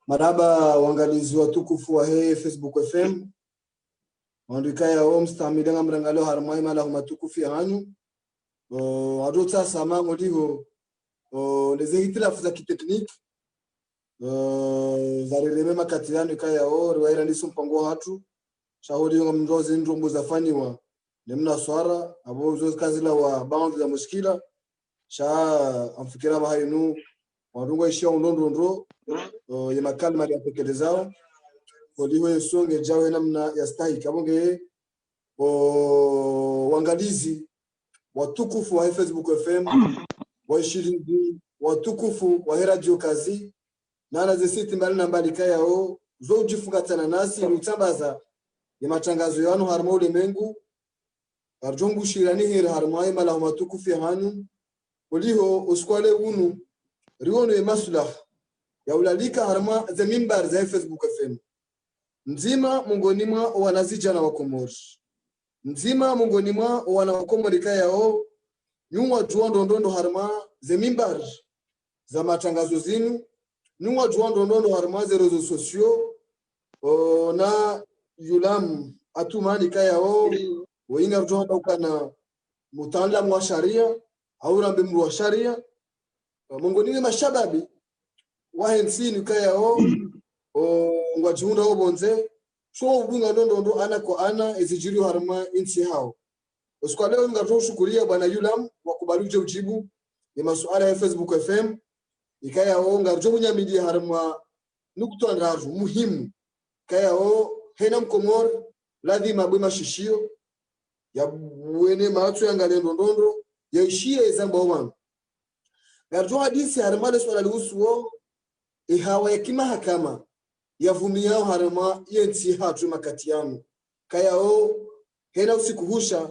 Maraba waangalizi watukufu wa Facebook FM wandika ya mstamilanga mrangalo harmai mala humatukufu ya hanyu adota sama ngodiho leze hitilafu za kitekniki zareleme makatiano kaya riwaira ndiso mpango hatu shahuri nga mndozi ndrombo zafaniwa nemna swara abo zo kazila wa bound za mushkila sha amfikira bahayinu wadunga ishia undondondro ya makalma ya tekelezao kodiho yesonge jawe namna ya stahi kabonge wangalizi watukufu wa Facebook FM washiriki watukufu wa Radio Kazi na zesiti mbali na mbali kaya zo ujifungatana nasi utambaza ya matangazo yanu harma ulimwengu arjongu shirani hira harma mala humatukufu ya hanyu kodiho uskwale unu riono ya maslah ya ulalika harma za mimbar za Facebook FM mzima mungoni mwa wanazijana wa Komori mzima mungoni mwa wana wa Komori kaya nyumwa juondo ndondo harma za mimbar za matangazo zinu nyumwa juondo ndondo harma za rezo sosio na yulam atumani kaya wainga juondo ukana mutaalamu wa sharia au rambe mru wa sharia mungoni mashababi wahensini kaya ngwajiunda obonze so ubunga ndondo ana kwa ana ezijiri harma insi hao usikwa leo ngatoshukuria bwana yulam wakubaluje ujibu ni masuala ya Facebook FM ikaya ngarjo bunyamidi harma nukto ndraju muhimu kaya hena mkomor lazima bwema shishio ya wene maatu ya ngalendo ndondo yaishie zamba oman ngarjo hadisi harma le swala lusuo ihawa ya kimahakama yavumiao harama yensi hatu makatiano kaya hena usikuhusha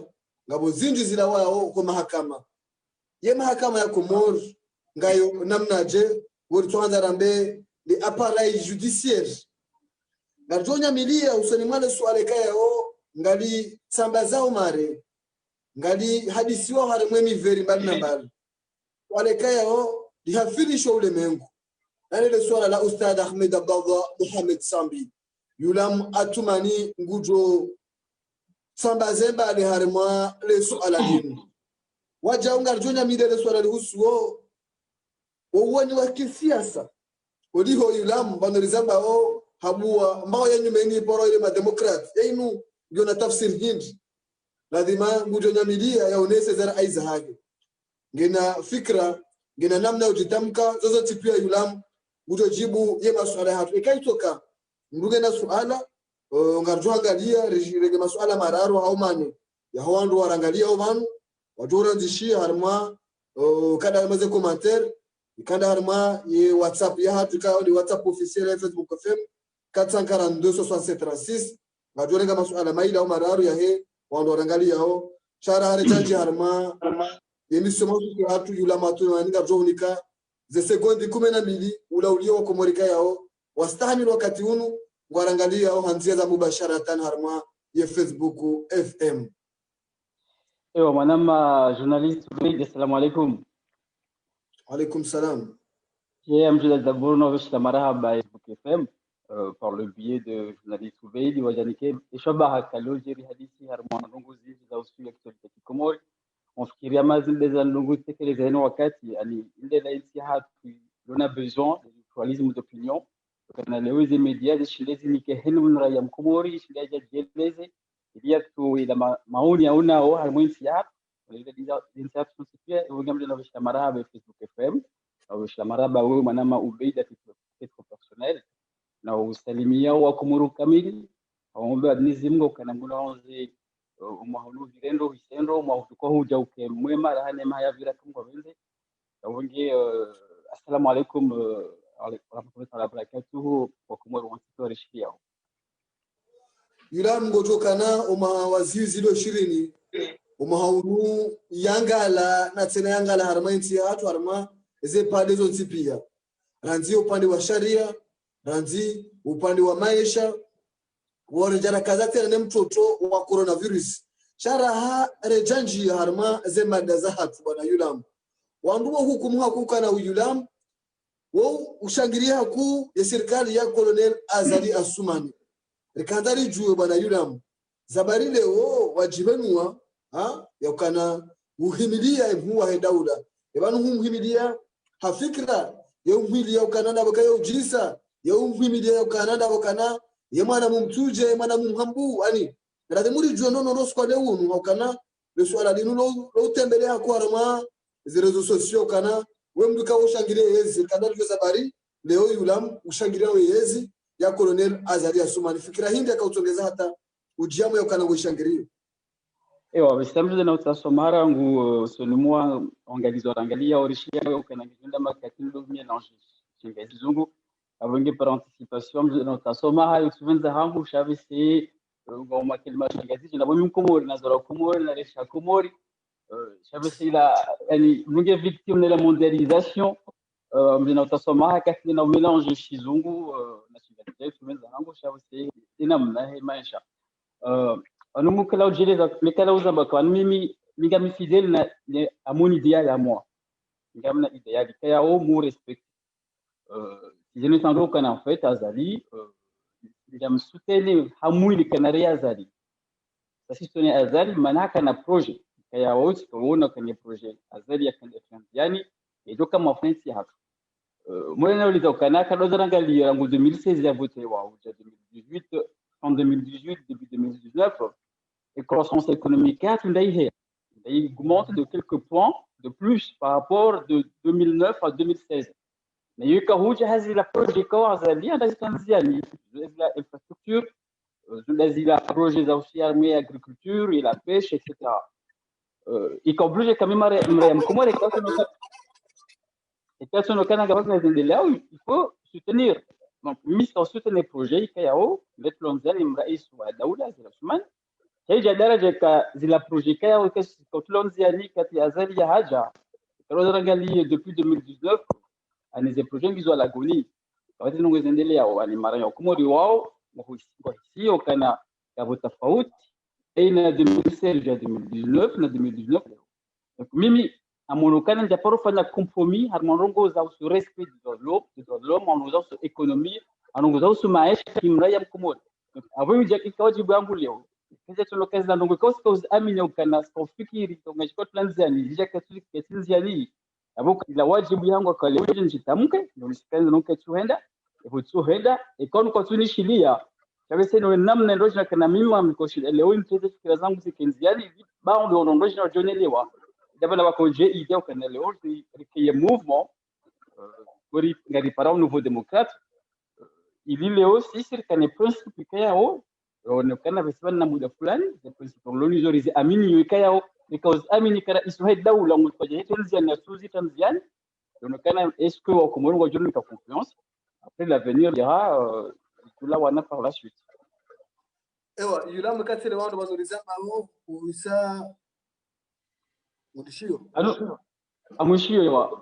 ngabo zinji zila wao kwa mahakama ye mahakama ya Komor ngayo namnaje wori tuanza rambe li appareil judiciaire ngarjonya milia usoni mwana swale kaya ngali sambazao mare ngali hadisi wao harama miveri mbali na mbali wale kaya lihafirisho ule mengu nani le swala la Ustad Ahmed Abdallah Mohamed Sambi yulam atumani ngujo sambazemba ali harma le swala dinu waja ungarjonya mide le swala lihusuo woni wa kisiasa odiho yulam banorizamba habua mbao yenyu mengi poro ile mademokrat yenu ndio na tafsir hindi lazima ngujo nyamidia yaonese zara aiza hage ngina fikra ngina namna ujitamka zozote pia yulam utojibu ye masuala hatu ikaitoka nduge na suala ngarjoangalia rege masuala mararo au mane ya hawandu warangalia obanu wajora zishia harma kada maze commentaire kada harma ye WhatsApp ya hatu ka ni WhatsApp officiel ya Facebook FM 4426736 ngajora masuala maila au mararo ya he wandu warangalia chara hare chanji harma emission ya hatu yula matu na ngarjonika ze sekondi 12 ula ulio Komorika yao wastahimili wakati hunu ngwarangalia hanzia za mubasharatan harma ya Facebook FM. Ewa manama journaliste assalamu alaikum. Alaikum salam. J'ai Amjad Zabourno la marhaba Facebook FM par le biais de journaliste Ouveidi wajanike ishabaha kalojeri hadithi harma ndongozi za usuli actualité Komori onfikiria mazinde za ndongo tekeleza wakati yani ile la insi hatu lona besoin de pluralisme d'opinion kana leo hizi media zishilezi nikehenu na ya Komori shilaja jeleze ili tu ila maoni haunao harmoinsi hatu ile insi hatu tusipia ungamle na vishla maraba Facebook FM au vishla maraba wewe manama Ubeida titre personnel na usalimia wa Komoro kamili aomba adnizimgo kana ngulaonze umahulu virendo hisendo mwahuko huja ukemwema rahane maya vira kumwa benze awonge assalamu alaikum wa rahmatullahi wa barakatuh wa Komoro wansitori yulam ngotokana uma wazizi lo 20 umahaunu yangala na tena yangala harma inti hatu harma eze pande zote pia ranzi upande wa sharia ranzi upande wa maisha warejana kazate na mtoto wa coronavirus sharaha rejanji harma eze mada za hatu bwana yulam wanduwa hukumu hakuka na yulam wao ushangiria haku ya serikali ya Colonel Azali Assoumani rikandari juwe bwana yulam zabari leo wajibenua yakana muhimilia huwa hedaula ebanu muhimilia hafikra ya muhimilia ukananda bakayo ujisa ya muhimilia ukananda bakana ya mwana mumtuje mwana mumhambu ani rade muri jono no rosko leo ukana le swala linu lo tembelea kwa rama zirezo sosio kana we mduka ushangilia yezi kandari zabari leo yulam ushangilia yezi ya Colonel Azali Assoumani fikra hindi akautongeza hata ujiamu yakana ushangilia. Ewa, estamos na utasomara ngu sonumwa angalia orishia ukana ngenda makatini do mélange chinga zungu abonge par anticipation na utasomara yusuvenza hangu shavisi ngoma kelima chinga zizi na bomi komori na zora komori na resha komori shavisi la yani munge victime de la mondialisation na utasomara katini na mélange shizungu na chinga zizi yusuvenza hangu shavisi inamna he maisha anumu kala ujele mekala uzamba kwa mimi ngami fidèle na à mon idéal à moi ngam na idéal kaya au mu respect je ne sens aucun en fait Azali ngam soutenir hamuli kanari Azali sasi tone Azali manaka na projet kaya wote tuona kwenye projet Azali ya yani ndio kama friends hapa mwana ulitokana kadozaranga liyo yangu 2016 ya vote wa 2018 en 2018 début 2019 et croissance économique il augmente de quelques points de plus par rapport de 2009 à 2016. Mais il y a la projet Azali dans Tanzanie, l'infrastructure, la projet aussi armée agriculture et la pêche, etc. Et quand plus j'ai quand même comment les cas sont au Canada il faut soutenir. Donc, mis en soutenir le projet, il y a le plan d'Alimraïs ou Daoula, c'est la semaine. هيجا درجة زي لا بروجي كايا وكاس كوتلون زياني كاتي أزالي حاجة كروزرا قال لي depuis 2019 أنا زي بروجي بيزو على غوني وقت إنه زندلي أو أنا مرة يوم ريواو وهي وكان كابو تفاوت بين 2016 و 2019 na 2019 donc mimi amonokana njaporo fanya compromis harmonongo za usu respect de l'homme en usant su économie en usant su maisha kimraya mkomoni donc avant uje kikawajibu yangu leo kaza tulokaza na ndongo kosi amini ukana skofikiri tongashika Tanzania jija katulika Tanzania abo la wajibu yangu kwa leo njitamke ndio nisikanze nonke tuenda ebutuhenda ekonu kwa tunishilia kabisa ndio namna ndio kana mimi amkoshia leo niteze fikira zangu zikenziani bao ndio ndio jonelewa dabana bako je idée ukana leo qui mouvement pour ngari para un nouveau démocrate il est aussi sur kana principe kayao onekana visibani na muda fulani the principle lonizorize amini yikayao because amini kara isuhe daula mutwaje Tanzania suzi Tanzania onekana est-ce que au Comore ngo joni ka confiance après l'avenir dira tout là wana par la suite ewa yulamu katile wandu bazoriza mawo uisa udishio amushio yawa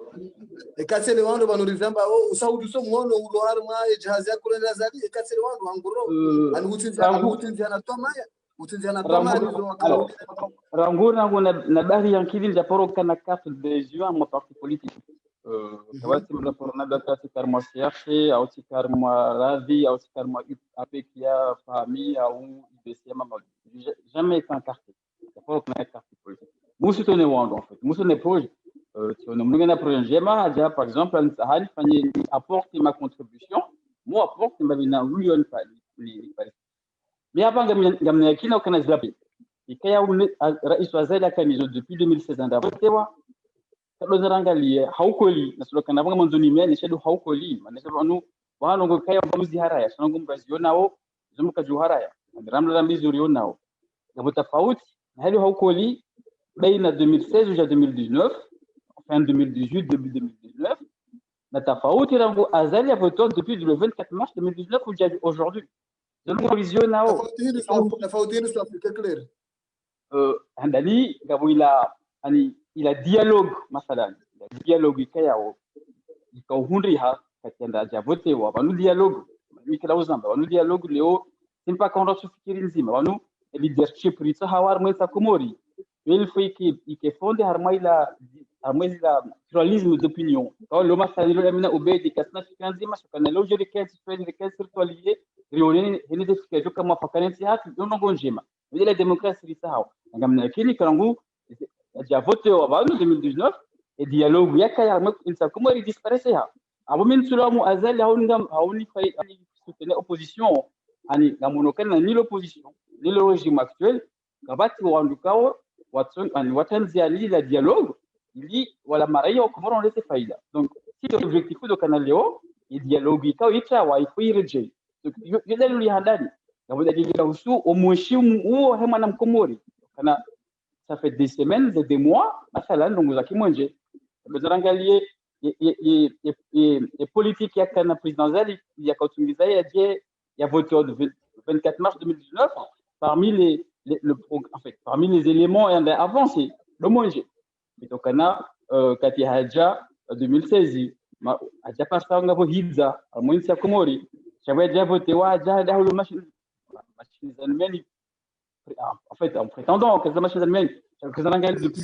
ekatile wandu banoriza mawo usaudi so muono ulo harma ejahazi yako na Azali ekatile wandu anguro utinzana tomaya utinzana tomaya ndio wakao rangura ngona na bari yankili japoro kana carte de jeu en parti politique kawati mnaporona data karma siache au karma ravi au karma apekia famille au IBC mama jamais été encarté japoro kana carte politique musu tone wando en fait musu ne projet tone mngena projet jema ja par exemple nsahani fanye apporter ma contribution moi apporte ma bina million pali mais avant ngamna yakina kana zapi ikaya rais wa Zali akanizo depuis 2016 ndapotewa kadozarangaliye haukoli nasulokana banga manzoni mene shedu haukoli manesha banu bano ngo kaya bamuzi haraya sango mbazio nao zumuka juharaya ramla mizuri nao ngabo tofauti na hali haukoli baina 2016 ou 2019 fin 2018 début 2019 na tofauti rango Azali a voté depuis le 24 mars 2019 ou aujourd'hui zumuka vision nao tofauti ni swafika clair handani ngabo ila dialogue mathalan dialogue kayao ikauhundri ha katenda javote wa banu dialogue mikila uzamba banu dialogue leo simpa kaunda sufikiri nzima banu leadership ritsa hawar mwesa komori il faut que fonde harmaila pluralisme d'opinion quand le mathalan le amina obedi kasna fikanzima shukana leo jeri kesi fedi kesi virtualiye rione hene defikajo kama fakanenti hatu nongo njema la démocratie ritsa hawa ngamna kini kangu javote wa banu 2019 et dialogue yakaya insa komori disparaît ha abo min sulamu azali hauni fay soutenir opposition ani ngamonokana ni l'opposition ni le régime actuel kabati wandukao watanzia la dialogue ili wala maraia wa Komoro lese faida donc si l'objectif de canal leo et dialogue ikao ita wa ifoi reject donc yedelu li handani ngaboda jigira usu omheshimu huo hema na mkomori kana ça fait des semaines et des mois mathalan donc zakimwenje bezarangalie et politique ya kana présidentielle ya kautungiza ya je ya voté le 24 mars 2019 parmi parmi les éléments avancés le mwenje bitokana kati haja 2016 haja pasanga bo hidza mwenzi ya Komori chawe ja voté wa ja da le machine allemande en fait en prétendant que la machine allemande que ça n'engage depuis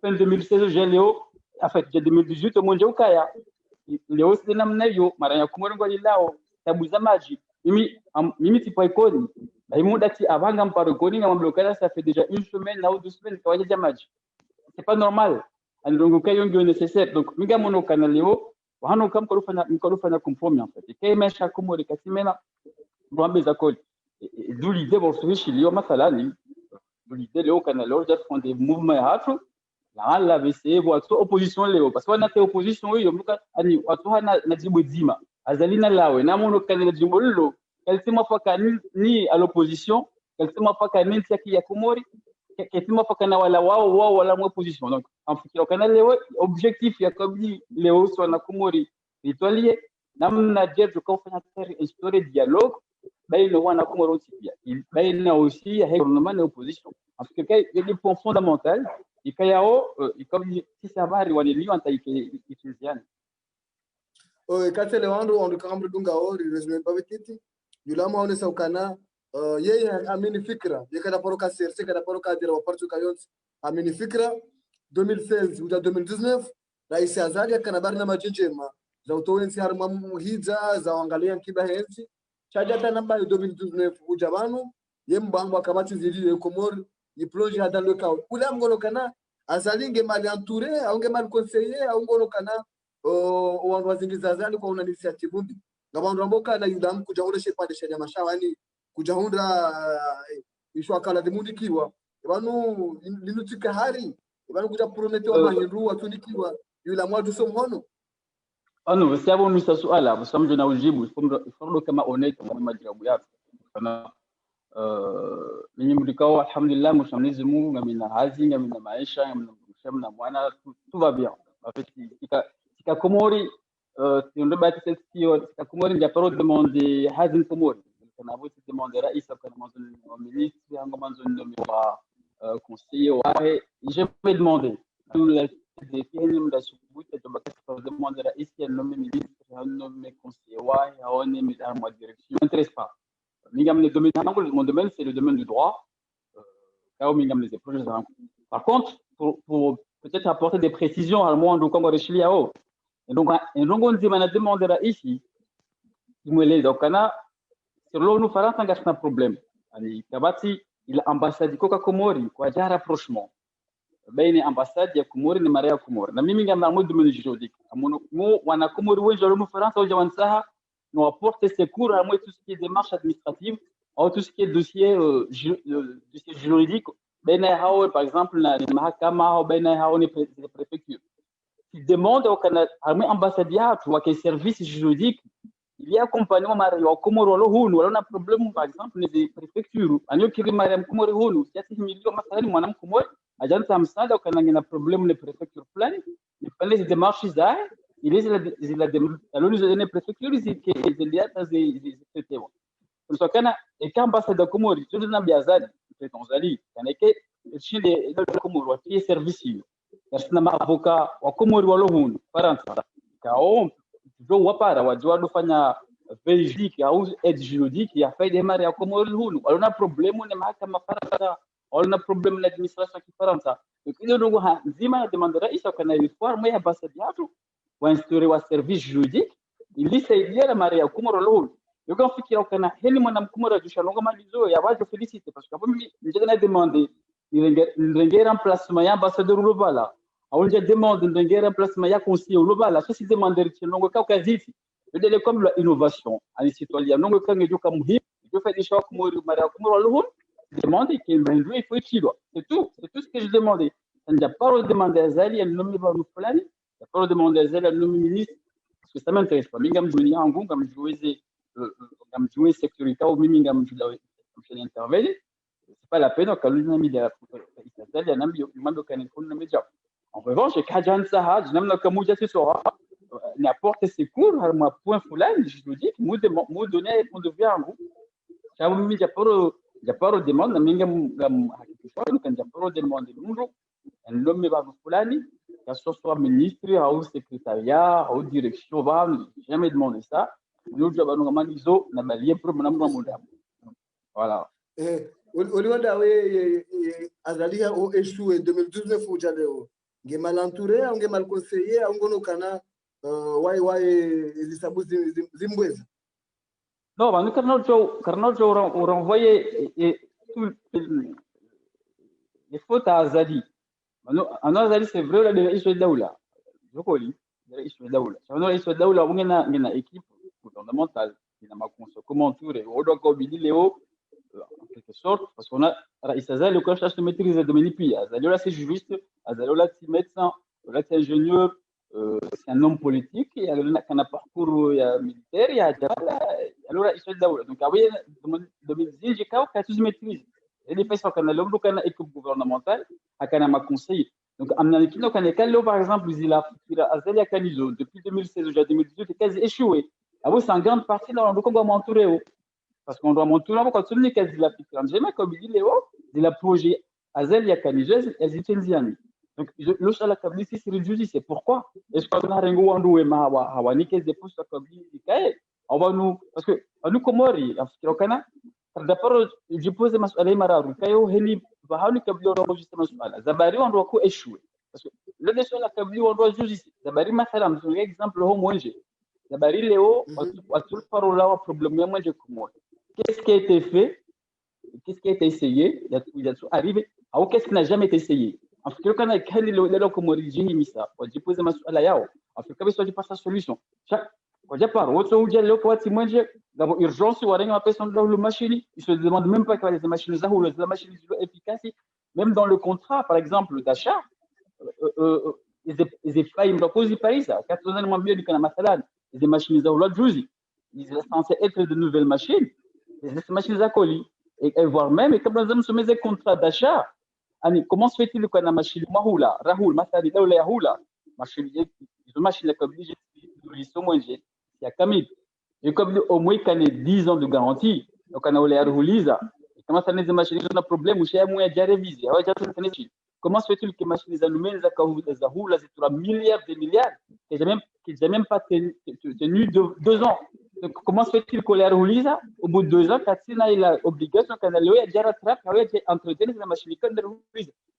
fin 2016 Léo en fait 2018 mwenje ukaya leo sina mnayo mara ya Komori ngoli lao tabuza maji mimi tipo ikoni muda ti avanga mparo koni ngam blocada ça fait déjà une semaine là ou 2 semaines kawaje jamaji c'est pas normal andongo kayo ndio nécessaire donc minga mono kana leo wahano kam korufanya conforme en fait kay mesha Komori kasimena mwambe za koli d'où l'idée bon swishi leo mathalani l'idée leo kana leo de fond des mouvements hatu la VC watu opposition leo parce que na opposition hiyo mluka ani watu hana najibu zima azalina lawe na mono kana jimbo lilo kalsema faka ni à l'opposition kalsema faka ni tiaki ya Komori kalsema faka na wala wao wala mo opposition donc en fait kana leo objectif ya kabli leo so na Komori itwalie namna jetu kwa kufanya histoire dialogue baina wana Komori pia baina aussi ya gouvernement na opposition en fait il y a des points fondamentaux ikayao ikabli sisi habari wanelio antaike itiziani katele wandu ondukamru dunga ori resume babititi yulama one saukana yeye amini fikra yekada poroka serse kada poroka dira wa partu kayons amini fikra 2016 uja 2019 rais Azali kana barna majinjema za utowensi harma muhidza za angalia kiba hensi chaja ta namba 2019 uja banu yembango akamati zili Komori iproje hada loka kula mgono kana Azali mali entouré aunge mali conseiller aungono kana wandu wazingiza Azali kwa una initiative mbi ngabandu amboka na yudam kuja ule shepa de shanya mashawani kuja hunda ishwa kala demunikiwa banu linutika hari banu kuja prometeo mahindu watunikiwa yula mwadu somhono ano sabo nusa suala basamjo na ujibu ifondo kama oneto kwa majibu yako kana mimi mlikao alhamdulillah mshamnizi Mungu ngamina hazi ngamina maisha ngamina mwana tout va bien en fait ika Komori ndo bati sio ika Komori ndio paro demander hazi Komori kana vous demander rais kana manzo ministre ngo manzo wa conseiller wae je vais demander des films de subuta de bakata demander rais qui nommé ministre nommé conseiller wae aone mi dans ma direction m'intéresse pas mon domaine, c'est le domaine du droit. Par contre, pour peut-être apporter des précisions à moi, donc, comme on réfléchit à haut. Et donc, on dit, on a demandé ici, sur l'eau, nous faisons un problème. Il y a l'ambassade de Komori, il y a un rapprochement. Il y a l'ambassade de Komori et Maria Komori. Il y a un domaine juridique. Nous, on a Komori, nous faisons nous apporte secours à moi tout ce qui est démarche administrative, ou tout ce qui est dossier juridique, par exemple, la mahakama ou les préfectures. Il demande au Canada, à l'ambassade, tu vois que service juridique, il y a accompagnement Mario Komoro, on a un problème, par exemple, les préfectures. On a qui Mariam Komoro, il y a 6 millions de personnes, Madame Komoro, agent Samsung, on a un problème, les préfectures pleines, il fallait les démarches, il est alors nous donner préfecture qui est lié à ces traités. Pour ce cas-là, et quand l'ambassade de Komori, tout le monde biazali, c'est Tanzanie, quand est chile Komoro watie service yasina ma avoka wa Komoro walohunu Faransa kao jo wapara wajua dofanya Belgique au aide juridique ya faida mari ya Komoro hunu walona problemu na mahakama Faransa walona problemu na administration ya Faransa ndio ndugu nzima na demande rais kana reforme ya basadiatu wa instaurer wa service juridique ilisaidia mari ya Komoro hunu yoga fikira kana heli mwana Komoro ajusha longa malizo ya waje féliciter parce que mimi nje demander il remplacement ya ambassadeur global on je demande de remplacement ya conseiller global ça c'est demander longo ka kaziti de comme l'innovation en citoyen longo ka ngejo ka muhimu je fais des choix Komoro mara Komoro lo demande qu'il m'envoie il faut c'est tout ce que je demandais ça n'a pas demandé à Zali elle nomme pas nous fulani il a pas demandé à Zali elle nomme ministre parce que ça m'intéresse pas mingam dunia angu comme jouer sécurité ou mingam je intervenir c'est pas la peine quand l'on mis la Zali elle nambi mambo kanifuna meja en revanche kajan sahaj namna kamuja sisora n'apporte secours à moi point fulani je vous dis que moi donner on devient en groupe ça vous mis japaro demande mingam hakikisho kan japaro demande mundu l'homme va fulani que ce soit ministre ou secrétariat ou direction va jamais demander ça nous jabanu kamalizo na balie pour mnamna muda voilà uliwanda we azalia o échoué 2019 ou jaleo nge mal entouré ou nge mal conseillé ou ngono kana wai zisabu zimbweza non mais Carnot on renvoyé les fautes à Azali Azali c'est vrai là de Iswa Daoula jokoli de Iswa Daoula ça Iswa Daoula ngena équipe fondamentale ina makonso comment tourner on doit combiner Léo en quelque sorte parce qu'on a Azali le coach de maîtrise de Dominique Azali là c'est juriste Azali là c'est médecin là c'est ingénieur c'est un homme politique il y a un parcours militaire il y a alors Iswa Daoula donc après 2010 j'ai quand même tous maîtrise et les faits sont qu'on a l'homme qu'on a équipe gouvernementale à qu'on a ma conseil donc amna kino qu'on est par exemple il a Azali Kanizo depuis 2016 jusqu'à 2018 est quasi échoué avant c'est en grande partie dans le Congo m'entourer parce qu'on doit m'entourer quand tout le quasi la pique jamais comme il dit Léo de la projet Azali Kanizo les étudiants donc le seul câble ici c'est réduit c'est pourquoi est-ce qu'on a rengo wandu ma hawani kes de poste câble ikae on va nous parce que nous Komori afikira kana d'abord je pose ma suala mararu kayo heli bahali kabla enregister ma suala zabari wandu ko échouer parce que le dessus la kabli wandu juzi zabari mathalan par exemple ho monje zabari leo watul parola wa problème ya monje Komori qu'est-ce qui a été fait qu'est-ce qui a été essayé il y a tout arrivé ou qu'est-ce qui n'a jamais été essayé afikira kana kali leo Komori jihimisa wajipoze ma suala yao afikira basi wajipata solution kwa japar woto uje leo kwa timanje d'abord urgence warenga mapesa dans le machine ils se demandent même pas que les machines za ou les machines efficaces même dans le contrat par exemple d'achat ils faillent dans cause du pays ça quand on a moins bien du kana mathalan les machines za ou la juzi ils sont censés être de nouvelles machines les machines à colis et voire même et comme nous avons soumis des contrats d'achat comment se fait-il que la machine mahula rahul mathalan là la hula machine ils machine comme ils sont moins il y a Camille et comme au moins qu'on ait 10 ans de garantie donc on a olé arhuliza comment ça les machines ont un problème ou chez moi déjà révisé comment se fait-il que machines les allumées za hula c'est 3 milliards de milliards qui j'ai même pas tenu 2 ans donc comment se fait-il que l'arhuliza au bout de 2 ans quand il a obligation qu'on a le déjà rattrape quand il entretenir la machine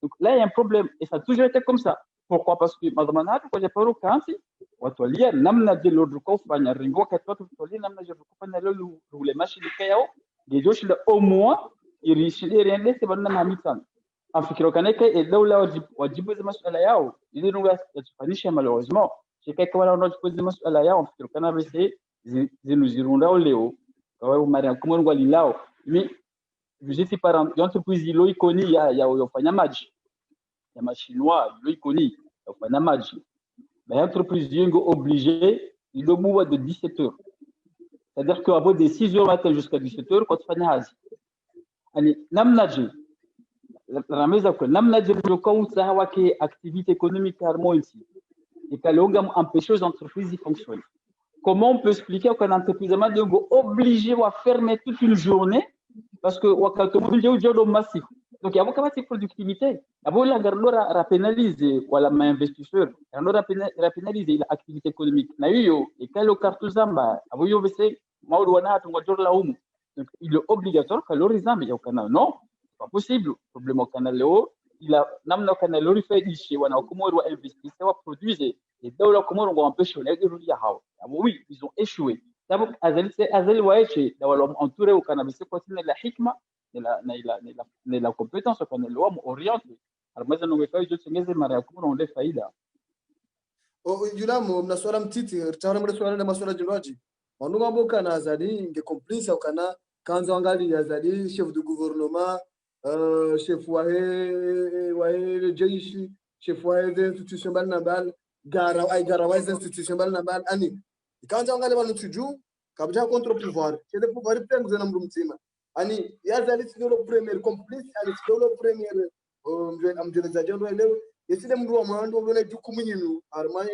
donc là il y a un problème et ça a toujours été comme ça pourquoi parce que madame quand j'ai pas au kansi watolia namna jelo kufanya ringo katatu watolia namna jelo kufanya leo rule mashini kayao gejoshi la au moins irishile rende se bana mamitan afikiro kaneke e dawla wajibu za masuala yao ili nunga tufanisha malheureusement c'est quelque wala ndo tupoze masuala yao afikiro kana bese zinuzirunda leo kwa mara kuma ngwali lao mais je suis par entreprise ilo ikoni ya yofanya maji ya machinois ilo ikoni yofanya maji l'entreprise est obligée de boire de 17h. C'est-à-dire qu'à partir de 6h matin jusqu'à 17h, quand tu fais une hazi. Allez, namnaji. La maison que namnaji le compte ça a qui activité économique harmonie et qu'elle a empêché les entreprises de fonctionner. Comment on peut expliquer qu'une entreprise est obligée à fermer toute une journée parce que wakati mmoja ujao massif Donc, il y a beaucoup de productivité. Il y a beaucoup de pénaliser voilà, les investisseurs. Il y a pénaliser l'activité économique. Il y a et quand le carton zamba, il y a aussi, donc, il est obligatoire que l'horizon, mais il y a canal. Non, c'est pas possible. Le problème au canal, il a, n'a canal, il fait ici, on a comment on investir, on produire. Et dans le comment on va empêcher les gens. Oui, ils ont échoué. Donc, Azel Waïche, d'avoir entouré au cannabis, c'est quoi, c'est la hikma, la compétence qu'on est l'homme orienté. Alors, moi, je ne vais pas dire que c'est mariage, comment on les fait là. Yulamo mnaswala mtiti tawala mre swala na maswala jinwaji wanunga boka na azali nge complice au kana kanzo angali azali chef de gouvernement chef wahe jeshi chef wahe institution bal nambal gara wa institution bal nambal ani kanzo angali bal tuju kabja contre pouvoir c'est le pouvoir plein de namru mtima ani yazali c'est le premier complice ani c'est le premier amjele za jondo leo yesile mndu wa mwando mbona jukumu nyinu arma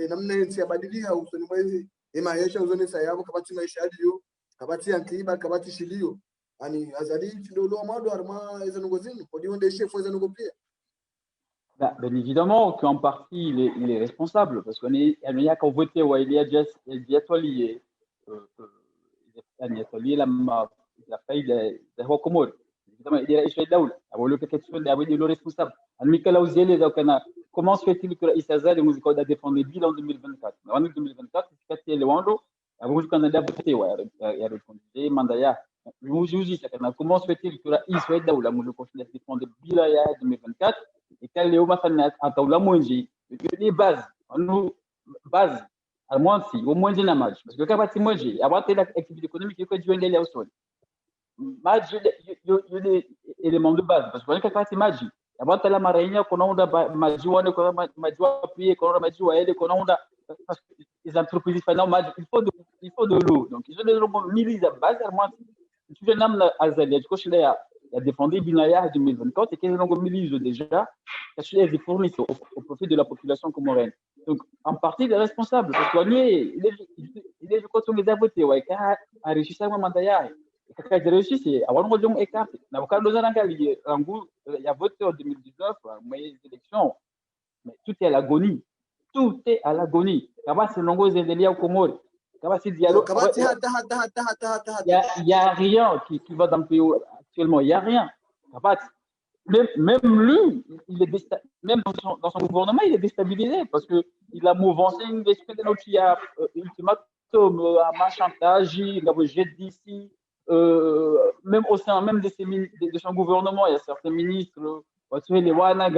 namna yensi yabadilia usoni mwezi maisha uzoni sayabo kabati maisha yadiyo kabati yankiba kabati shiliyo ani azali ndio lo mwando arma ezano ngozini kodi onde chef ezano ngopia. Bien évidemment qu'en partie il est responsable parce qu'on est il y a qu'à voter ouais il y a déjà lié la faille de Hokomor. Évidemment, il y a des choses alors le question d'avoir le responsable. Michael Auziel comment se fait-il que Issa nous a défendu le bilan 2024 en 2024 c'est le Wando avant le Canada voté ouais il y a répondu mandat nous dis comment se fait-il que Issa Daoula nous continue à défendre le bilan 2024 et quand Léo Mafana a taoula monji les bases nous base à moins si au moins d'un match parce que quand tu manges avant l'activité économique il faut que tu viennes au sol match il y a des éléments de base parce que quand tu manges avant la marina qu'on a majiwa ne qu'on a majiwa puis qu'on a majiwa elle qu'on a parce que les entreprises il faut de l'eau donc ils ont des milliers de base moi tu viens d'amener Azalia du coup il a défendu Binaya 2024 et qu'ils ont milliers déjà parce qu'ils les fournissent au profit de la population comorienne donc en partie il est responsable parce que il est je crois que les a voté ouais car a réussi ça mandat quand j'ai réussi c'est avoir un long écart n'a pas besoin d'engager il y a voté en 2019 mais élections mais tout est à l'agonie c'est longo zédelia au Comores il y a rien qui va dans le pays actuellement il y a rien même lui il est même dans son gouvernement il est déstabilisé parce que il a mouvancé une espèce de il y a ultimatum à chantage il a j'ai d'ici même au sein même de son gouvernement il y a certains ministres les wana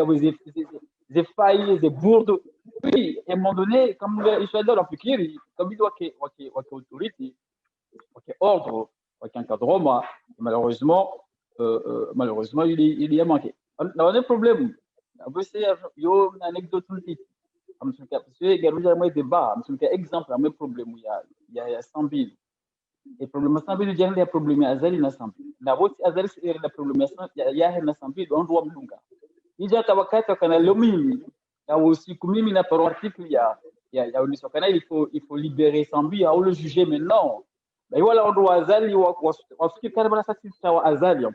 des failles des bourdes oui à un moment donné comme il soit dans l'appliquer comme il doit qu'il autorité ordre encadrement malheureusement il y a manqué on a un problème il y a une anecdote parce que il y a un débat exemple un problème il y a 100 000 et problème 100 000 il y a un problème azali na 100 000 na vote azali c'est le problème il y a na 100 000 on doit mlunga il y a wakati kana lomimi ya aussi kumimi na par article il y a uliso kana il faut libérer 100 000 ou le juger maintenant mais voilà on doit azali wafikiri kana sasa sawa azali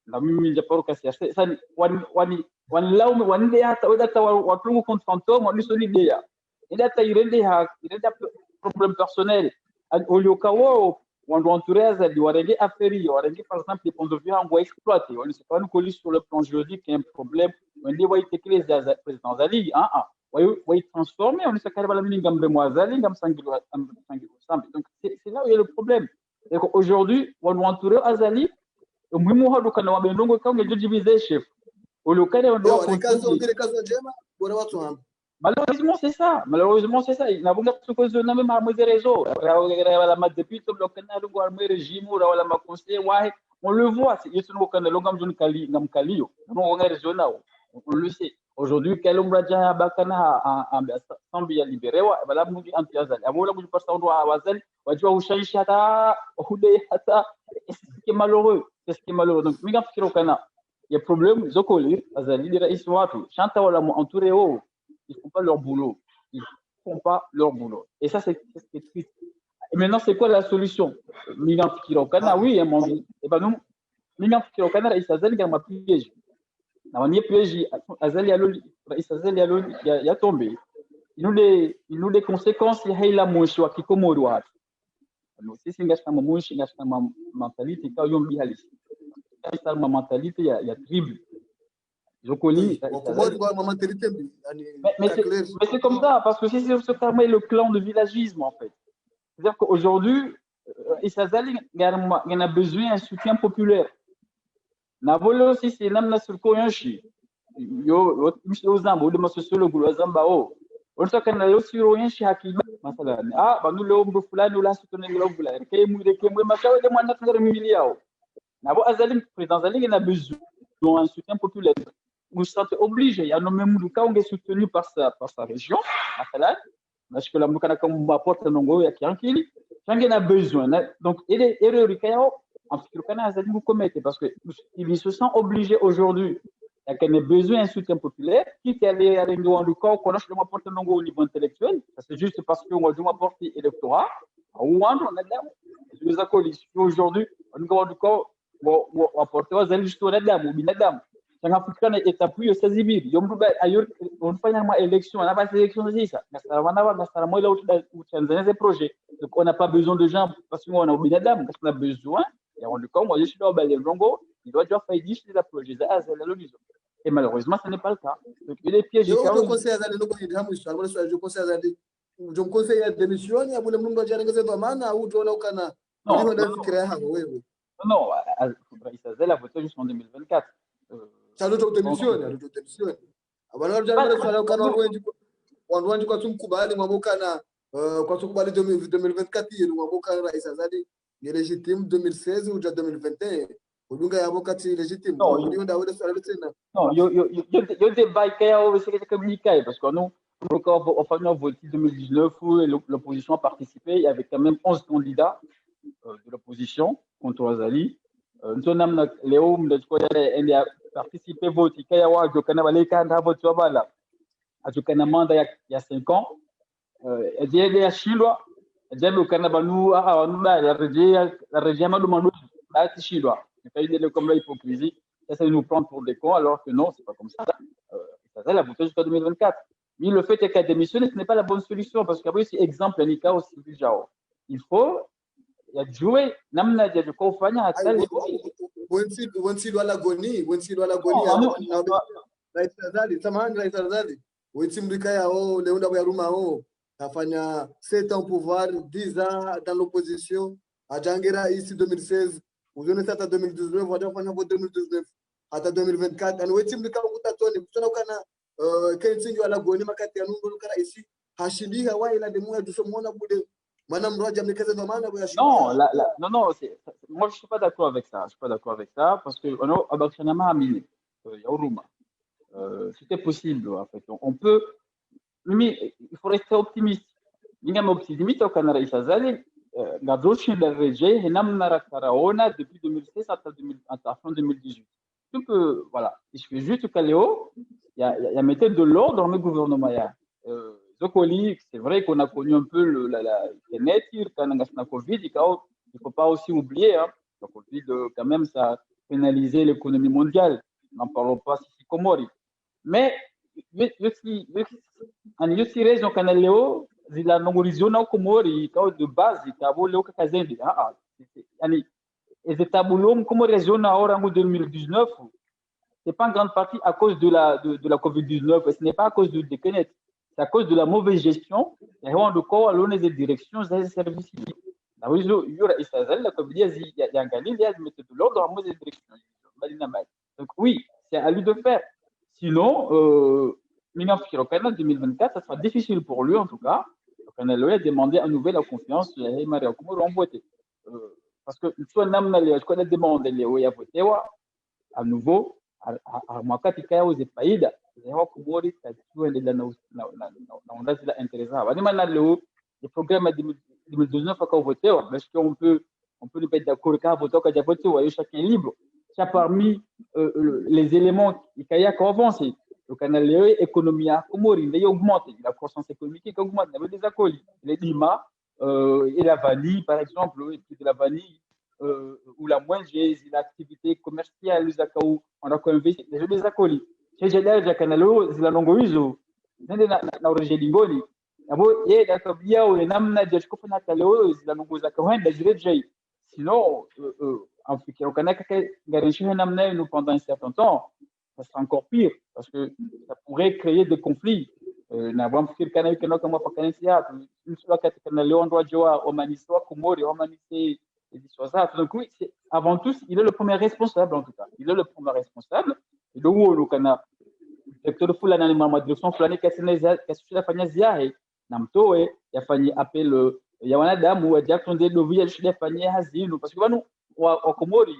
na mimi japoro kasi sasa wanlaume waninde hata watungu contre fantôme waliso idea il hata irende problème personnel oliokawo wando entourer azali warenge affaire warenge par exemple les ponts de vue on va exploiter on ne sait pas nous coller sur le plan juridique il y a un problème on dit ouais c'est que les président azali ouais transformer on ne sait pas la mini gambe moazali gam sangilo donc c'est là où il y a le problème et aujourd'hui on doit entourer azali muhimu hado kana wabendongo kama ngejibize chef olokane on doit malheureusement c'est ça il n'a pas de cause de même à mes réseaux la mat depuis comme le canal le gouvernement régime ou la ma conseiller on le voit c'est juste le canal le gam kali ngam kalio on est régional on le sait aujourd'hui kalumba ja bakana en bien libéré voilà nous dit anti-azal abola vous passez on doit azal wajua ushaisha hata hude hata c'est ce qui est malheureux donc mi gam fikiro kana il y a problème zokoli azali dira iswatu chanta wala mo entouré ils font pas leur boulot. Et ça, c'est triste. Et maintenant, c'est quoi la solution? Oui, et ben nous, Minga fikira kana rais azali kama piège. Na wanie piège azali alo rais azali alo ya tombe. Inule conséquences ya hila mwisho wa kikomori watu. Sisi ngashama mwisho ngashama mentality kwa yombi halisi. Sasa ma mentality ya tribu. Jokoli mais c'est comme ça parce que si c'est ce karma est le clan de villagisme en fait. C'est-à-dire qu'aujourd'hui Isazali on a besoin d'un soutien populaire. Na volo si c'est namna surko yanshi. Yo msho zamba ule masosolo gulu zamba o. Unataka na yo siro yanshi hakima mathalan banu leo mbu fulani ula sutone ngelo bula ke mu de ke mu mashawe de mwana tsara mimili yao. Na bo azali président Azali on a besoin d'un soutien populaire. Vous êtes obligé, il y a nos mêmes cas on est soutenu par sa région, mathalan. Parce que la mukana comme porte nongo ya kiankili, changé a besoin. Donc il est erreur kayao en fait le Azali vous commettez parce que il se sent obligé aujourd'hui. Il y a besoin d'un soutien populaire, quitte à aller à l'endroit du corps, qu'on a le porte nongo au niveau intellectuel, c'est juste parce qu'on a dû m'apporter électorat, ou on a là, les accords aujourd'hui, au niveau du corps, on apporte aux Azali juste au nadam ou binadam. Africain est appuyé au Sazibir. On fait une élection, on n'a pas d'élection aussi ça. Donc on n'a pas besoin de gens parce qu'on a oublié d'âme, parce qu'on a besoin. Et on dit comme moi je suis dans le Longo, il doit déjà faire 10 de projet. Et malheureusement ce n'est pas le cas. Donc il est piégé. Je conseille à démission, il y a beaucoup de monde qui a été demandé ou tu as kana. Non, Isazali a voté jusqu'en 2024. Chaluto démissionne. Wandu kwa tumkubali mwabokana kwa tukubali 2024 yenu mwabokana rais Azali ni légitime 2016 ou 2021 udunga ya bokati légitime ndio ndio wale swala tena non yo débat kaya au c'est que communiquer parce que nous encore enfin nous voté 2019 où l'opposition a participé, il y avait quand même 11 candidats de l'opposition contre Azali. Nous avons Léo il a participé vote kaya wa jokana baleka nda vote wabala ajokana manda ya 5 ans ndiye ya shindwa jambo kana banu la région madu manu ati shindwa c'est une comme l'hypocrisie ça nous prend pour des cons alors que non c'est pas comme ça ça la voté jusqu'en 2024 mais le fait qu'elle démissionne ce n'est pas la bonne solution parce qu'après c'est exemple Nika aussi déjà il faut ya jouer namna ya kufanya hata wensi wala goni rais Azali wensi mrika yao leunda ya ruma o afanya 7 ans au pouvoir 10 ans dans l'opposition ajangera ici 2016 uzone sasa 2019 watafanya vote 2019 hata 2024 and wensi mrika utatoni kutana kana kensingi wala goni makati ya nungu kana ici hashidi hawa ila demu tusomona bude. Non, non, moi je ne suis pas d'accord avec ça. Je suis pas d'accord avec ça parce que c'était possible en fait. On peut, mais il faut rester optimiste. Optimiste au Canada Isazali, depuis 2016 à fin 2018. Donc voilà, il suffit juste qu'il y a mettre de l'ordre dans le gouvernement. Zokoli, c'est vrai qu'on a connu un peu la nature quand on a la Covid, il ne faut pas aussi oublier, la Covid, quand même, ça a pénalisé l'économie mondiale. N'en parlons pas si c'est Comori. Mais, je suis raison quand on est la non-horizon Comori, de base, il y a un Kazende. Les établis comme région en 2019, c'est pas en grande partie à cause de la Covid-19, ce n'est pas à cause de Kenet. C'est à cause de la mauvaise gestion, il y a un corps à l'ONU des directions des services civiques. Il y a un galil, il y a de l'ordre dans la mauvaise direction. Donc oui, c'est à lui de faire. Sinon, en 2024, ça sera difficile pour lui en tout cas. Le Canada a demandé à nouveau la confiance de Maria Kumuro en voter. Parce que soit Namna Léo, je connais demandé Léo à voter à nouveau, à Makatika aux Epaïda. Les programmes 2019 à voter parce qu'on peut ne pas être d'accord qu'à voter qu'à voter chacun est libre. Ça parmi les éléments qui ont avancé. Le canal économie a augmenté, la croissance économique augmente, il y avait des accords, les Lima et la vanille par exemple, et puis de la vanille ou la moins j'ai l'activité commerciale où on a investi les jeux zakoli chez j'ai kanalo zila longo hizo nende na origine lingoli abo ye da tabia ou namna je kufanya kaleo zila longo zakawenda zile sinon en fait au Canada garantir namna nous pendant un certain temps ça sera encore pire parce que ça pourrait créer des conflits na bwa mfikiri kana wiki no kama pakanisi hapo msura katika na leo ndo joa omaniswa kumori omanisi donc oui, avant tout, il est le premier responsable en tout cas. Il est le premier responsable. Et donc, on a secteur de la dans direction fulani kasi la fanya ziahe na mtoe yafanye appel ya wanadamu wa direction de lovia shida fanya hazinu parce que banu wa Komori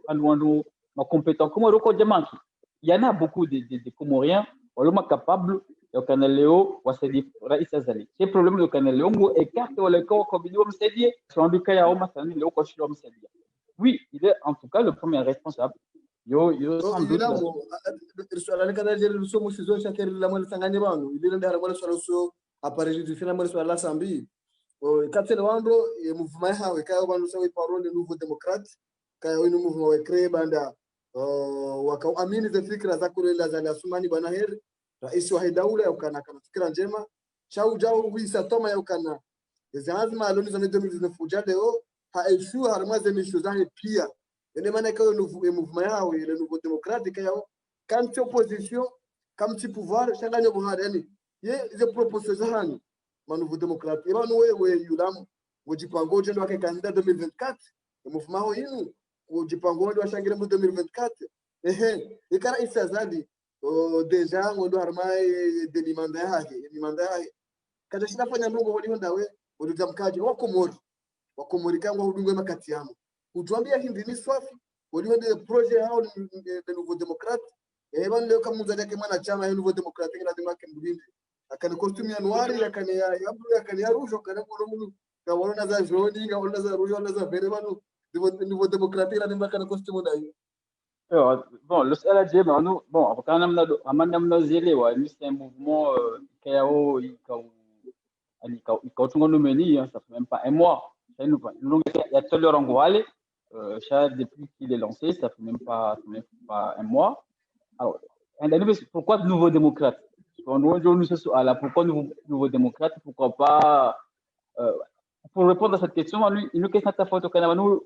wanu ma compétent Komori ko jamanki. Il y en a beaucoup de Comoriens waloma capable ya kanaleo wasaidia rais azali. C'est problème de kanaleo ngo écarte wale kwa bidii wamsaidie tuandika ya oma sana leo kwa shida wamsaidia. Oui, il est en tout cas le premier responsable. Yo sans doute swala le kana jeri so mo sizo cha keri la mo tanganye banu ile ndara mo swala so apareji du fina mo swala la sambi o kaptene wando e mouvement hawe kayo banu so parole nouveau démocrate kayo ino mouvement wa créé banda waka amini za fikra za kule la za Sumani bwana heri rais wa daula ya ukana kana fikra njema chau jao wisa toma ya ukana lazima aloni za 2019 ujadeo ha elfu harma za misho za pia ene maana kayo mouvement yao ile nouveau démocratique yao quand opposition comme petit pouvoir changanyo buhari yani ye ze proposition hani ma nouveau démocrate ibanu wewe yulam ujipango jendo wake candidat 2024 mouvement wao yinu ujipango wao washangira mu 2024 ikara isazadi deja ngondo harma de limanda yake kada shinafanya ndongo wali ndawe ulitamkaje wakomori kangwa hudungwe makati yamo utuambia hindi ni swafi wali wende projet hao de nouveau démocrate ban leo kama mzadi yake mwana chama ya nouveau démocrate lazima yake mbindi akani costume ya noir akani ya blue akani ya rouge akani mulu kaona za jaune kaona za rouge kaona za vert banu nouveau démocrate lazima akani costume ndai bon le LG bon quand amana mnazielewa ni c'est un mouvement KO il continue numeni ça fait même pas un mois ça nous il y a tolérant wale depuis qu'il est lancé ça fait même pas un mois. Alors, pourquoi de nouveaux démocrates? Pourquoi nouveaux démocrates? Pourquoi pas pour répondre à cette question, nous question ta photo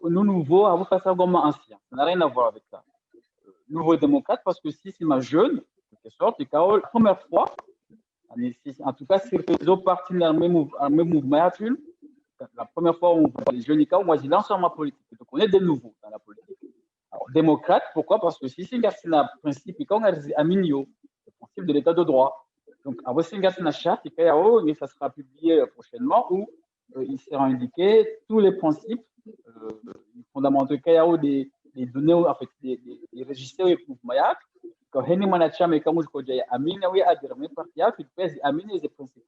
nous nouveaux, à vous faire ça comme ancien. Ça n'a rien à voir avec ça. Nouveaux démocrates parce que si c'est ma jeune, de quelque sorte, c'est la première fois, en tout cas, c'est le parti dans le même mouvement, la première fois où on voit les jeunes, moi j'ai lancé ma politique. Donc on est des nouveaux dans la politique. Alors, démocrate, pourquoi? Parce que si c'est un principe, quand on a un milieu, le principe de l'état de droit. Donc, avant c'est une charte, ça sera publié prochainement où il sera indiqué tous les principes fondamentaux des données, en fait, des registres et mouvements. Quand on a un chama et quand on a amine, oui, à dire, mais par contre, il peut aminer les principes.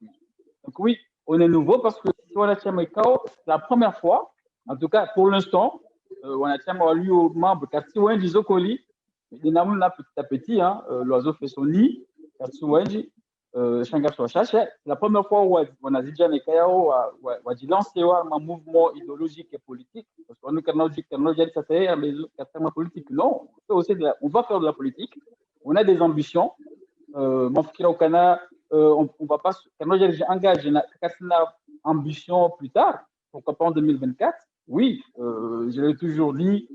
Donc, oui, on est nouveau parce que si on a chama et la première fois, en tout cas pour l'instant, on a chama lui aux membres, car si on a des ocoli, il y a petit à petit, l'oiseau fait son nid, car si on a la première fois où on a dit jamais on a dit lancer un mouvement idéologique et politique, parce qu'on a dit que ça c'est un politique. Non, on va faire de la politique. On a des ambitions. Mon frère au Canada, on va pas. Quand j'ai engagé une ambition plus tard, pourquoi pas en 2024? Oui, je l'ai toujours dit.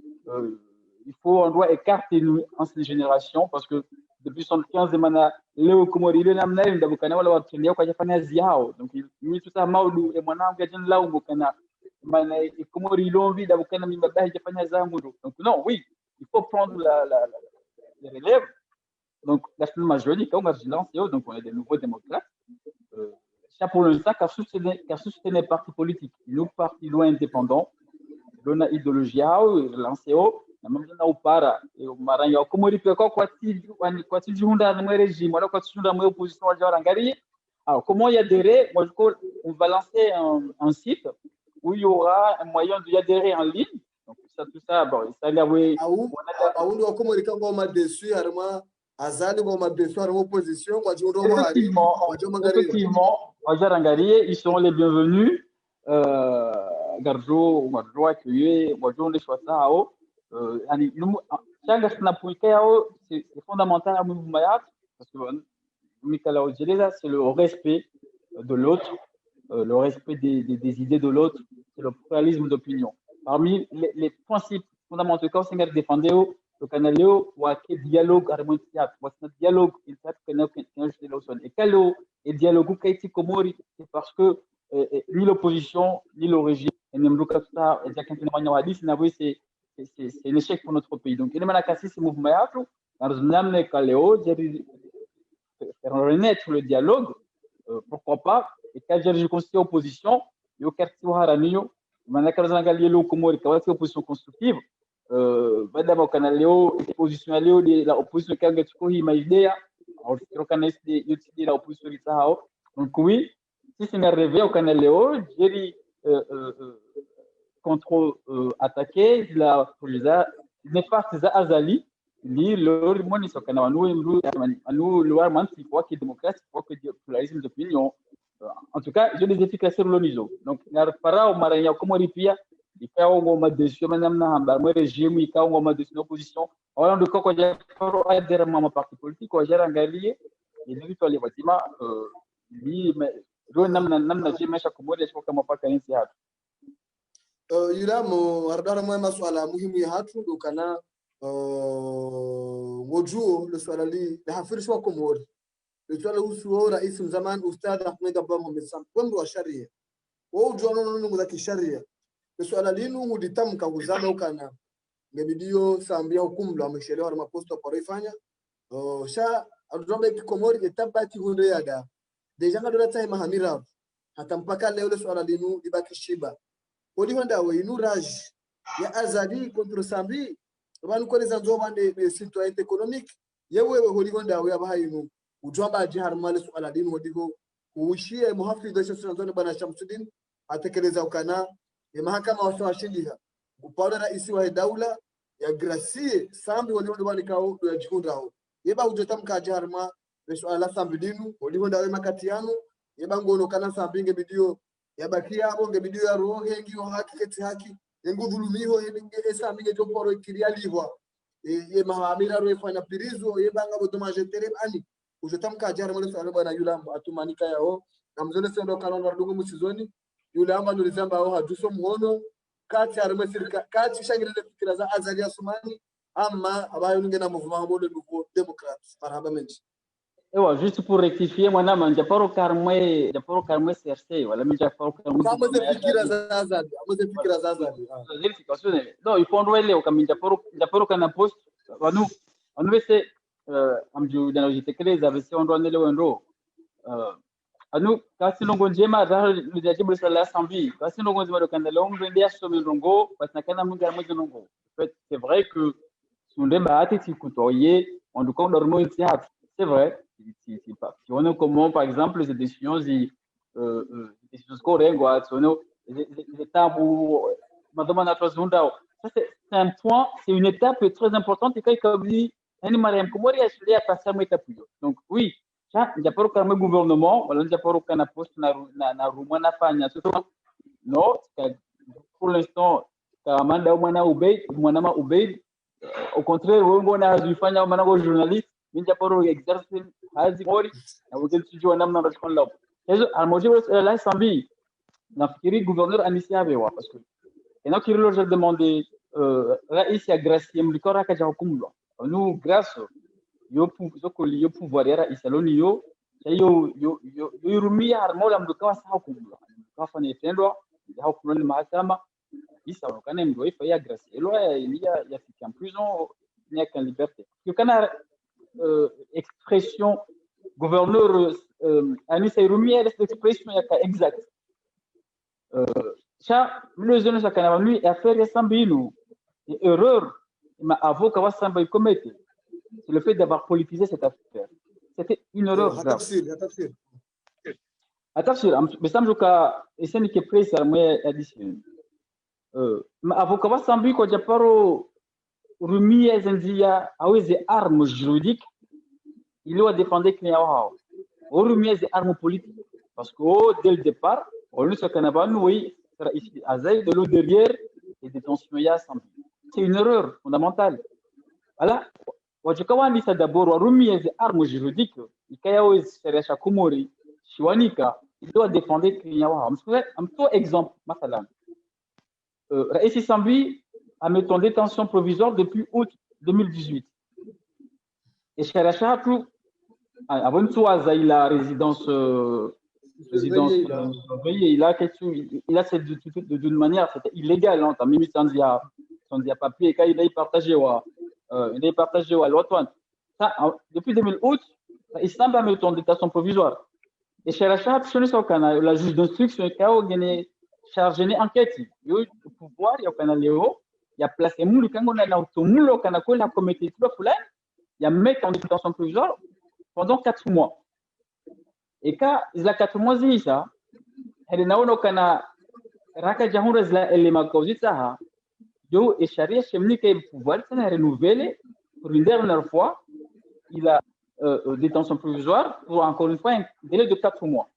On doit écarter l'ancienne génération parce que depuis 75 mana leo Komori ile namna ile ndabukana wala watendea kwa jafanya ziao donc mimi tuta maudu e mwanangu ajin lao bukana mana Komori lonvi ndabukana mimi babahi jafanya zangu donc non oui il faut prendre les relèves donc la majorité quand on va lancer donc on est des nouveaux démocrates ça pour l'instant car soutenir parti politique nous parti loin indépendant dona idéologie lancer na mambo na upara mara ya Komori pia kwa tijunda na régime wala kwa tijunda na opposition wa Rangari. Alors comment y adhérer? Moi on va lancer un site où il y aura un moyen d'y adhérer en ligne. Donc tout ça bon ça là oui on a Komori quand on m'a déçu harma azali on m'a déçu harma opposition kwa tijunda effectivement wa Rangari ils seront les bienvenus garjo marjo accueillir marjo les choix ça yani chaque c'est fondamental à mouvement parce que c'est le respect de l'autre, le respect des idées de l'autre, c'est le pluralisme d'opinion. Parmi les principes fondamentaux que vous défendez, le canal ou quel dialogue harmonisé, un dialogue il faut que et quel est dialogue qui est comori, c'est parce que ni l'opposition ni le régime et même le cas ça c'est un échec pour notre pays. Donc il y a cassé ce mouvement faire renaître le dialogue, pourquoi pas, et quand j'ai constitué opposition, il y a quartier Haranio, Manakar Zangalio, Komori, Kawati, opposition constructive, Madame Okanaleo, opposition à la opposition Kangatuko, Imaidea, alors je reconnais la opposition de Sahao. Donc oui, si c'est arrivé au Canaleo, j'ai contre-attaqué, la néfaste Azali, li lor moni sokana anu luar manti quoi que démocratie quoi que pluralisme d'opinion en tout cas je les efficaces sur le niveau donc nar para o maranya como ripia ikaw ngo madesio manam na hamba mo régime ikaw ngo madesio opposition wala de ko ja pro adere mama parti politique ko jara ngalie et lui to le batima li ro namna je mesha ko mo de ko kama paka nsi hatu yula mo hardara mo masuala muhimu ya hatu dokana وجوه لسؤال لي لحفر شو كمور لسؤال هو رئيس زمان أستاذ أحمد أبو محمد سام ومرو الشريعة وجوه نونو ذاك الشريعة لسؤال لي نو ديتام كوزانا وكنا نبيديو سامبيا حكم لو مشيله ورا مابوستو كوريفانيا شا أدرامي كمور يتبعتي هون ريادا ديجا كدولا تاي مهاميرا حتى mpaka leo لسؤال لي نو ديباكي شيبا ودي هوندا وينو راج يا أزادي كونتر سامبي abantu koleza nzoba ne citoyenneté économique yewe holigo ndawe abahayinu ujwamba jihar mali suala dini hodigo ushie muhafidh wa shasana zone bana Shamsuddin atekeleza ukana ya mahakama wasawashindiha upawda rais wa daula ya Gracie sambi holigo bani kao ya jikundao yeba ujotamka jihar ma suala sambi dinu holigo ndawe makatiano yeba ngono kana sambi ngebidio yabakia hapo ngebidio ya roho hengi haki keti haki engudhulumiho esa minge joporo kirialihwa ye mahamira roefanya pirizo ye banga bodomaje tereb ani ujotamka jara mwana sala bana yula atumanika yao namzone sendo kana ndungu musizoni yule amba nulizamba ao haduso muono kati arme sirka kati shangire fikira za Azali Asumani ama abayo ninge na mouvement mode nouveau démocrate marhaba menji ewa juste pour rectifier mwana manja paro karmwe CRC wala mija paro karmwe kama fikira za Azali non il faut ndwele ukaminja paro kana post anu vese amju dana jitekeleza vese ondwanele wendo anu kasi nongo njema za lijajibu sala sambi kasi nongo njema dokanda longo ndia somi nongo pasakana munga mwe nongo en fait c'est vrai que sunde baati tikutoye on du compte dormo ici c'est vrai si on a comment par exemple les décisions correct les tabous madame na tozunda ça c'est un point c'est une étape très importante et comme dit yani mariam komori ashulia passer une étape donc oui ça japoro kama gouvernement wala japoro kana poste na rumana fanya non pour l'instant kamanda mwana Ubeid au contraire wengo na azifanya mwana journaliste minja poro exercice hazi mori na wengine namna ndachukua lao hizo almojibu la sambi nafikiri gouverneur anisiabewa parce que ena kirilo je demandé rais ya Gracie mlikora kaja hukumlo nous grâce yo pouvoir ya rais aloni yo yurumia harmola mdokawa sa hukumlo kafa ni tendwa ya hukumlo mahakama isa wakane mdo ifa ya Gracie elo ya fiki en prison ni en liberté kana expression gouverneur Anissa Irumi elle cette expression yaka exact cha mle zone za kana lui affaire sambinu erreur ma avocat wa samba commettre c'est le fait d'avoir politisé cette affaire c'était une erreur grave atafsir mais ça me joka eseni ke presse moi addition ma avocat wa sambi ko japaro Rumi Zendia aweze armes juridiques il doit défendre client au Rumi des armes politiques parce que dès le départ on le sait qu'on oui ici à Zaï, de l'eau derrière et détention ya Sambi. C'est une erreur fondamentale. Voilà. Wajukawani ça d'abord warumi les armes juridiques. Ikayao seresha kumori shiwanika. Il doit défendre client. Un petit exemple, masalan. Raïssi Sambi a mis en détention provisoire depuis août 2018. Et Cherachatu, avant tout, il a résidence surveillée. Il a cette d'une manière, c'était illégal. Hein, même sans papier, quand il a partagé à l'automne. Depuis 2008, il semble à mettre en détention provisoire. Et Cherachatu, la juge d'instruction, il a chargé une enquête. Il y a eu le pouvoir, il y a il y a placé moule quand on a l'automule quand on a commis tout le foulard, il y a mis en détention provisoire pendant 4 mois. Et quand il a 4 mois c'est ça, il y a un kana raka jahura zla elema causi ça, yo et charia chemni que le pouvoir s'est renouvelé pour une dernière fois, il a détention provisoire pour encore une fois un délai de 4 mois.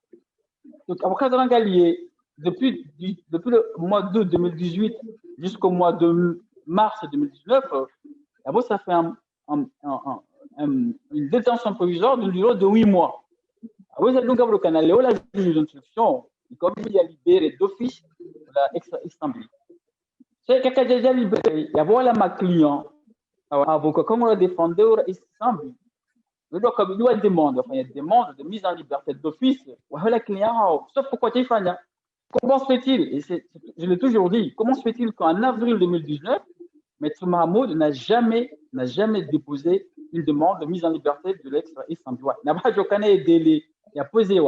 Donc avocat de Rangalier depuis le mois d'août 2018 jusqu'au mois de mars 2019, ça fait une détention provisoire d'une durée de 8 mois. Donc, le canal la juge d'instruction, comme il a libéré d'office la extra-Istanbul. C'est quelqu'un déjà libéré. Il y a voilà ma client, avocat, comme on l'a défendu, Istanbul. Il y a une demande de mise en liberté d'office. Voilà client, sauf pourquoi tu fais ça. Comment se fait-il, et je l'ai toujours dit, comment se fait-il qu'en avril 2019, Maître Mahmoud n'a jamais déposé une demande de mise en liberté de l'ex-Istanbul. Il n'a pas de délai, il a posé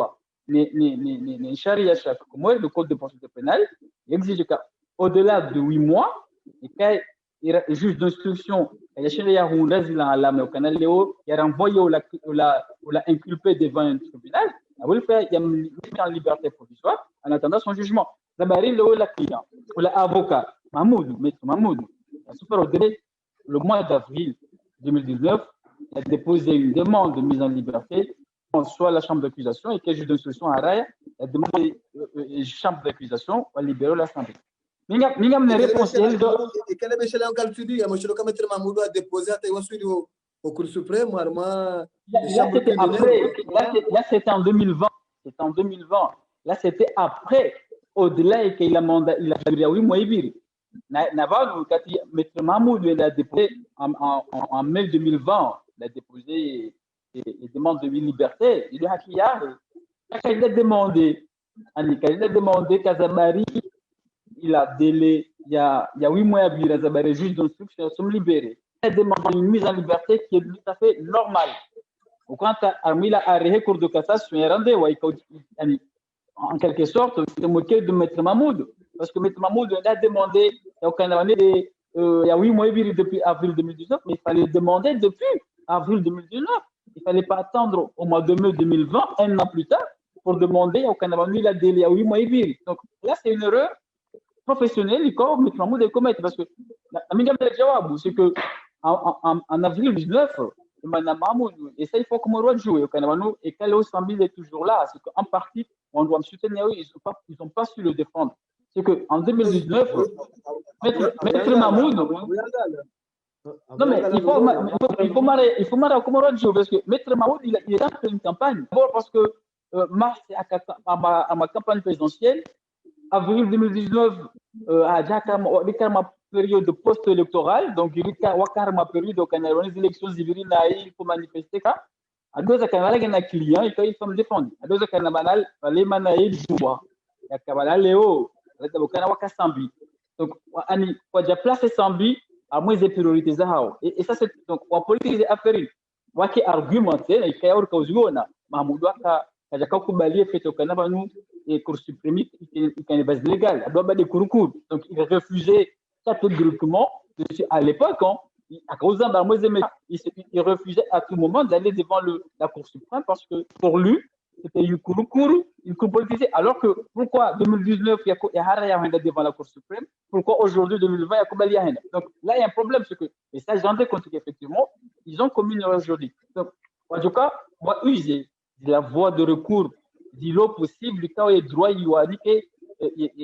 une charia chaque mois, le code de procédure pénale, il exige qu'au-delà de 8 mois, et quand le juge d'instruction, il a renvoyé ou l'a inculpé devant un tribunal, il a mis en liberté provisoire en attendant son jugement. D'abord, le client, ou l'avocat, Maître Mahmoud, le mois d'avril 2019, il a déposé une demande de mise en liberté, soit la chambre d'accusation, et que le juge d'instruction a demandé la chambre d'accusation à libérer l'Assemblée. Et quelle est la calcul? Monsieur le Maître Mahmoud a déposé au Cour suprême, là, c'était en 2020. C'était en 2020. Là, c'était après. Au-delà, il a demandé, il a dit oui, moi, Maître Mahmoud il a déposé en mai 2020, il a déposé les demandes de liberté. Il a demandé, Kazabari, il a délai, il y a 8 mois, Kazabari, juge d'instruction, sont libérés. Il a demandé une mise en liberté qui est tout à fait normale. Quand il a arrêté Cour de cassation, en quelque sorte, c'est moqué de Maître Mahmoud. Parce que Maître Mahmoud a demandé, il y a 8 mois depuis avril 2019, mais il fallait demander depuis avril 2019. Il ne fallait pas attendre au mois de mai 2020, un an plus tard, pour demander au Canada, il a délai à 8 mois. Donc là, c'est une erreur professionnelle que Maître Mahmoud a commis. Parce que c'est que en avril 2019, et ça, il faut que moi jouer au Canada. Et Kaleo Sambil est toujours là. C'est qu'en partie, on doit me soutenir. Ils n'ont pas su le défendre. C'est qu'en 2019, Maître Mahmoud. Non, mais il faut marrer au Comoro jouer parce que Maître Mahmoud, il est en pleine campagne. D'abord parce que mars, à ma campagne présidentielle, avril 2019, à ma période post-électorale, donc il y a ma période où il y a les élections civiles, il faut manifester. À deux ans, il y a un client et il faut me défendre. À deux ans, il y a les manaïs du bois. Il y a Léo, il y a Sambi. Donc, il faut déjà placer Sambi à moins de priorités. Et ça, c'est donc, en politique, c'est affaire. Il y a un argument, il y a un argument. Mahmoud, il y a un fait au Canada, et Cour suprême, il y a une base légale. Il doit des cours. Donc, il a refusé catégoriquement, à l'époque, à cause d'un il refusait à tout moment d'aller devant la Cour suprême parce que pour lui, c'était une cour politisée. Alors que pourquoi 2019, il y a rien devant la Cour suprême, pourquoi aujourd'hui, 2020, il y a rien. Donc là, il y a un problème, c'est que, et ça, j'en ai compte qu'effectivement, ils ont commis une erreur aujourd'hui. Donc, en tout cas, on va user de la voie de recours, de l'eau possible, du cas où il y a droit, il y a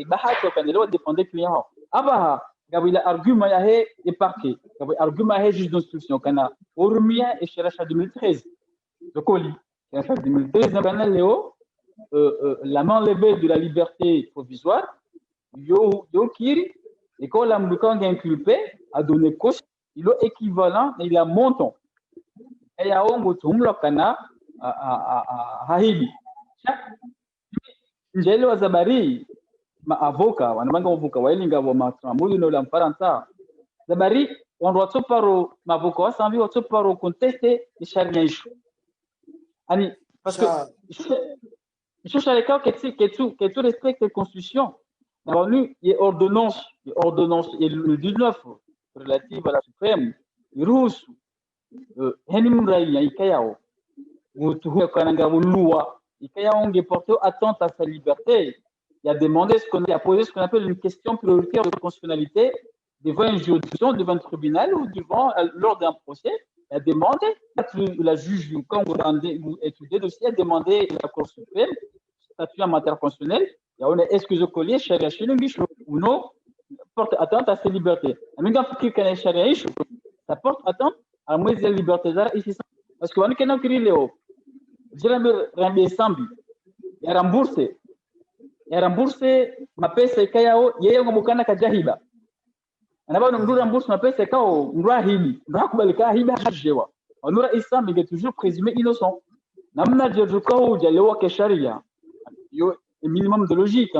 bahati kanelewa défendre client aba gabila argument ya he et parquet gabila argument he juge d'instruction kana urmia et chercha 2013 le colis chercha 2013 kana leo la main levée de la liberté provisoire yo kiri et quand la mbukanga inculpé a donné cause il est équivalent et il a montant et ya ongo tumlo kana hahibi njelo wa zabari ma avocat wanabanga avocat wailinga wa matramudu no la mfaranta zabari on doit se paro ma avocat wa sambi wa se paro contester les charges ani parce que je cherche les cas que tu respectes la constitution dans lui il y a ordonnance et le 19 relative à la suprême russe henim raya ikayao utuhu kananga loi ikayao onge porter atteinte à sa liberté. Il a demandé il a posé ce qu'on appelle une question prioritaire de constitutionnalité devant une juridiction, devant un tribunal ou lors d'un procès. Il a demandé, la juge, quand vous étudiez le dossier, a demandé à la Cour suprême, statut en matière constitutionnelle, est-ce que je collier charia ou non, porte atteinte à ses libertés. Ça porte atteinte à la liberté ici. Parce que on est écrit Léo, je sambi, il a remboursé ma pesa ikayao yeye ngomukana kajahiba anaba ndo rembourse ma pesa ikao ndwa hibi ndakubalika hiba hajewa onura islam il est toujours présumé innocent namna je ko jalewa ke sharia yo minimum de logique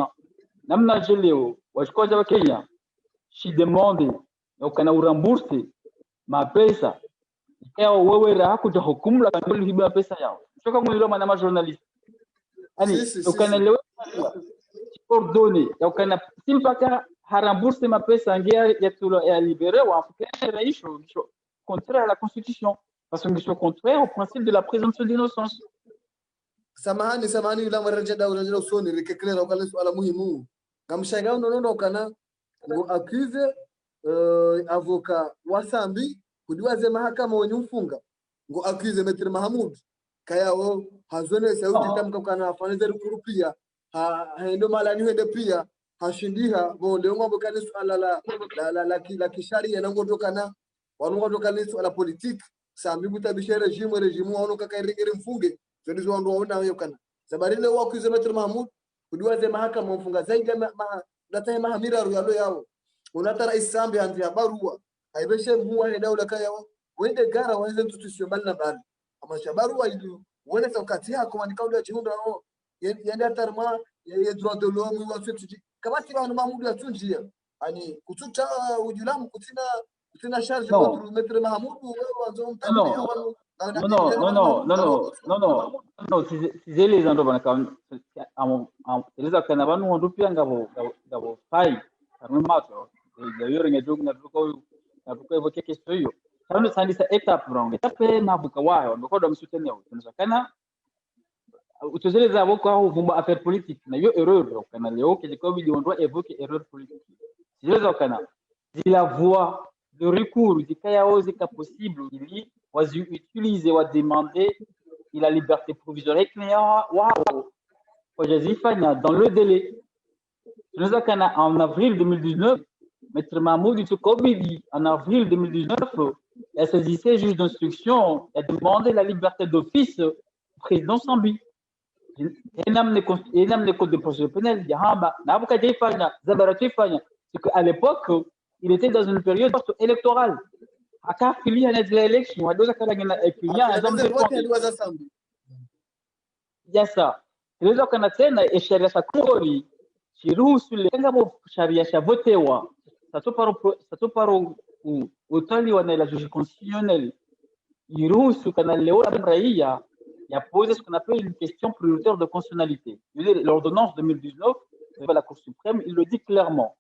namna je leo wachikoja wa Kenya shi demande ukana urembourse ma pesa ikao wewe ra kuja hukumu la kanuli hiba pesa yao choka mwilo na journaliste ani ukana leo ordonné donc on a simpaka rembourser ma pesa ngia ya libéré ou en fait raisho contraire à la constitution parce que c'est contraire au principe de la présomption d'innocence. Samahani ila maraja da usoni rikeklera ukale swala muhimu kamshaga unono kana ngo accuse avocat wasambi kudiwaze mahakama wenye mfunga ngo accuse Maître Mahamoud kayao hazone sauti tamka kana afanize kurupia haendo malani hende pia hashindiha bonde ngombe kanisa la kisharia na ngondokana wanongotoka kanisa la politique sambi butabisha regime wanoka kairengere mfunge ndizo ndo waona hiyo kana sabarile wako hizo Maître Mahamoud kudiwaze mahakama mfunga zaidi data ya mahamira yalo yao unatara isambi anzi barua haibeshe muwa ile daula kayao wende gara waanze institution bali na bali ama shabarua hiyo wende wakati yako wanikaudi ya jiunda yenda tarma ya droit de l'homme wa fiti kabati bana Mahamoud yatunjia ani kututa ujulamu kutina charge contre Maître Mahamoud wazo mtambe non si les ando bana kan eleza kana banu ndupia ngabo fai armato yoro ngedogo na duko evoquer question hiyo sana sandisa étape mabuka wao ndokodo msuteneo tunazakana utozeleza wako au vumba affaire politique na hiyo erreur kana leo kilikuwa on doit évoquer erreur politique zileza kana la voie de recours zikayao zika possible ili wazi utiliser wa demander la liberté provisoire client wao wajazifanya dans le délai tunaweza kana en avril 2019 Maître Mahamoud Tukobidi en avril 2019 elle saisissait juge d'instruction a demandé la liberté d'office président Sambi enamne code de procédure pénale yahaba na abuka jaifanya zabaratifanya c'est qu'à l'époque il était dans une période électorale akafilia na zile election wadoza kana ekilia azambe yasa ile kana tena sheria za kodi shiruhusu ile kama sheria ya votewa satoparo utali wa la juge constitutionnelle iruhusu kana leo raia ya poser ce qu'on appelle une question prioritaire de constitutionnalité. L'ordonnance 2019 de la Cour suprême, il le dit clairement.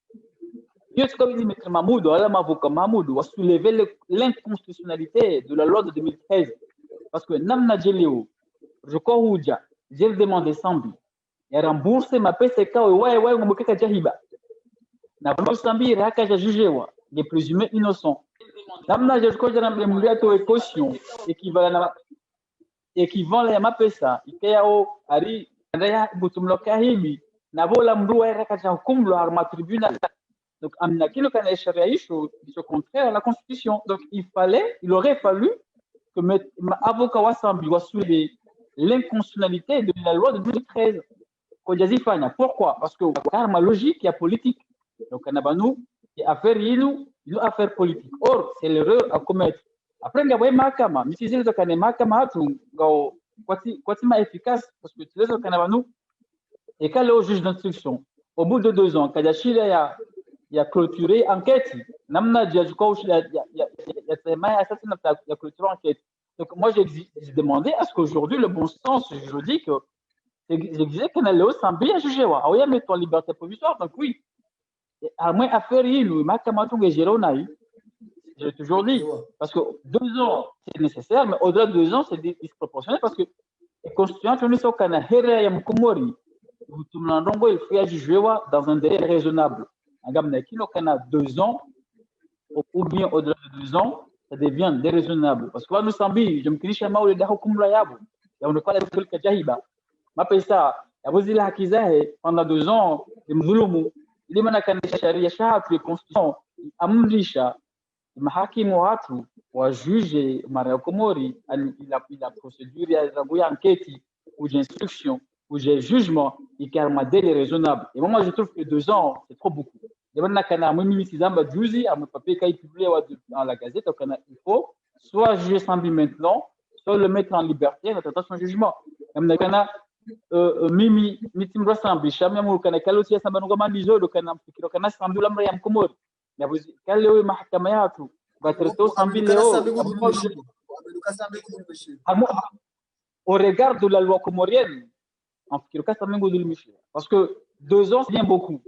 Comme dit Maître Mahmoud, l'avocat Mahmoud a soulevé l'inconstitutionnalité de la loi de 2013. Parce que Namna Djeleo, je crois que j'ai demandé Sambi, et rembourser ma PCK, ouais, on m'a dit Jahiba. Na Sambi, Raka jugé, il est présumé innocent. Namna, je crois que j'ai demandé caution équivalent ya mapesa ikayao ari ndaya butumloka hivi nabo la mrua era kaja hukumu lo arma tribunal. Donc amna kilo kana sharia isho c'est contraire à la constitution. Donc il aurait fallu que avocat wasambi wa soulever l'inconstitutionnalité de la loi de 2013. Pourquoi? Parce que karma logique, il y a politique. Donc on a nous qui affaire nous affaire politique. Or c'est l'erreur à commettre. Après il y a mahakama, mais si c'est le cas de mahakama tu go quoi efficace parce que tu les as nous et quand le juge d'instruction au bout de 2 ans quand il a clôturé enquête namna judge coach il a clôturé enquête. Donc moi j'ai demandé à ce qu'aujourd'hui le bon sens juridique j'existais qu'on allait au Sambi à juger wa aoya mettre en liberté provisoire. Donc oui à moins affaire il mahakama tu ngejero naï. J'ai toujours dit, parce que 2 ans, c'est nécessaire, mais au-delà de 2 ans, c'est disproportionné parce que les constituants, nous sommes au Heré et Mkumori. Il faut juger dans un délai raisonnable. On a 2 ans, ou bien au-delà de 2 ans, ça devient déraisonnable. Parce que là, nous sommes je me dis, Chama, ou les Dahokum Layabu. Et on ne parle pas de Kajahiba. Ma pesa, la Vosila Hakizahe, pendant 2 ans, les Mzulumu, il est maintenant Sharia Shahat, les constituants, Amundisha, mahakimu watu wajuge mara ya Komori la procédure ya enquête ou d'instruction ou de jugement il y a un délai raisonnable et moi je trouve que 2 ans c'est trop beaucoup et maintenant kana mimi sizamba juzi à mon papier qui est publié dans la gazette il faut soit juger Sambi maintenant soit le mettre en liberté en attendant son jugement maintenant kana mimi mitimro Sambi shamya mu kana kalosi ya Samba ngoma ndizo kana mfikiro kana Sambi la mara ya Komori kale wewe mahakama yatu batrato Sambi leo au regard de la loi comorienne en fikiro ka Sambi ngudul michel parce que 2 ans c'est bien beaucoup.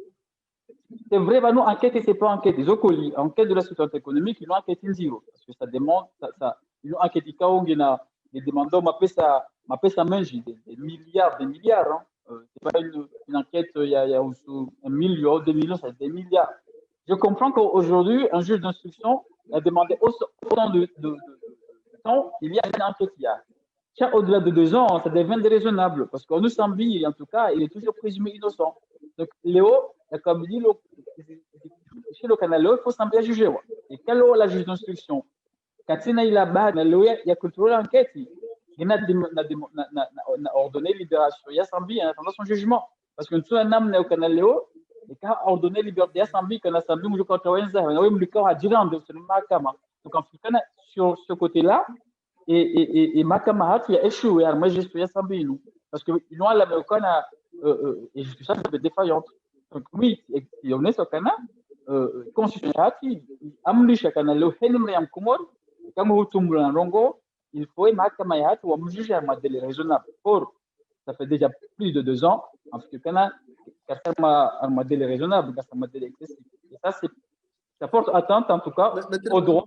C'est vrai nous enquête et c'est pas enquête des okoli enquête de la situation économique ils ont enquêté zéro parce que ça demande ça ils ont enquêté kaongena les demandeurs ma pesa menji des milliards hein. C'est pas une enquête il y a 1 million 2 millions c'est des milliards. Je comprends qu'aujourd'hui, un juge d'instruction a demandé autant de temps qu'il y a une enquête. Au-delà de 2 ans, ça devient déraisonnable parce qu'on nous semble, en tout cas, il est toujours présumé innocent. Donc, Léo, comme dit, chez le canal Léo, il faut sembler juger. Et quand la juge d'instruction, quand il a clôturé l'enquête, il a ordonné libération. Il a semblé en attendant son jugement. Parce que nous avons un canal Léo, et quand on ordonné liberté à Sambi, quand Sambi nous a donc en fait sur ce côté-là et Makama a échoué à moi je suis à Sambi nous parce que ils ont la Méocana et je suis ça c'est défaillante. Donc oui et on est sur Kana constitution amli chakana le henry am kumor comme vous tombez en rongo il faut Makama ya ou am juger un délai raisonnable. Or ça fait déjà plus de 2 ans en fait Kana un modèle raisonnable, un modèle excessif. Et ça, ça porte atteinte, en tout cas, au droit.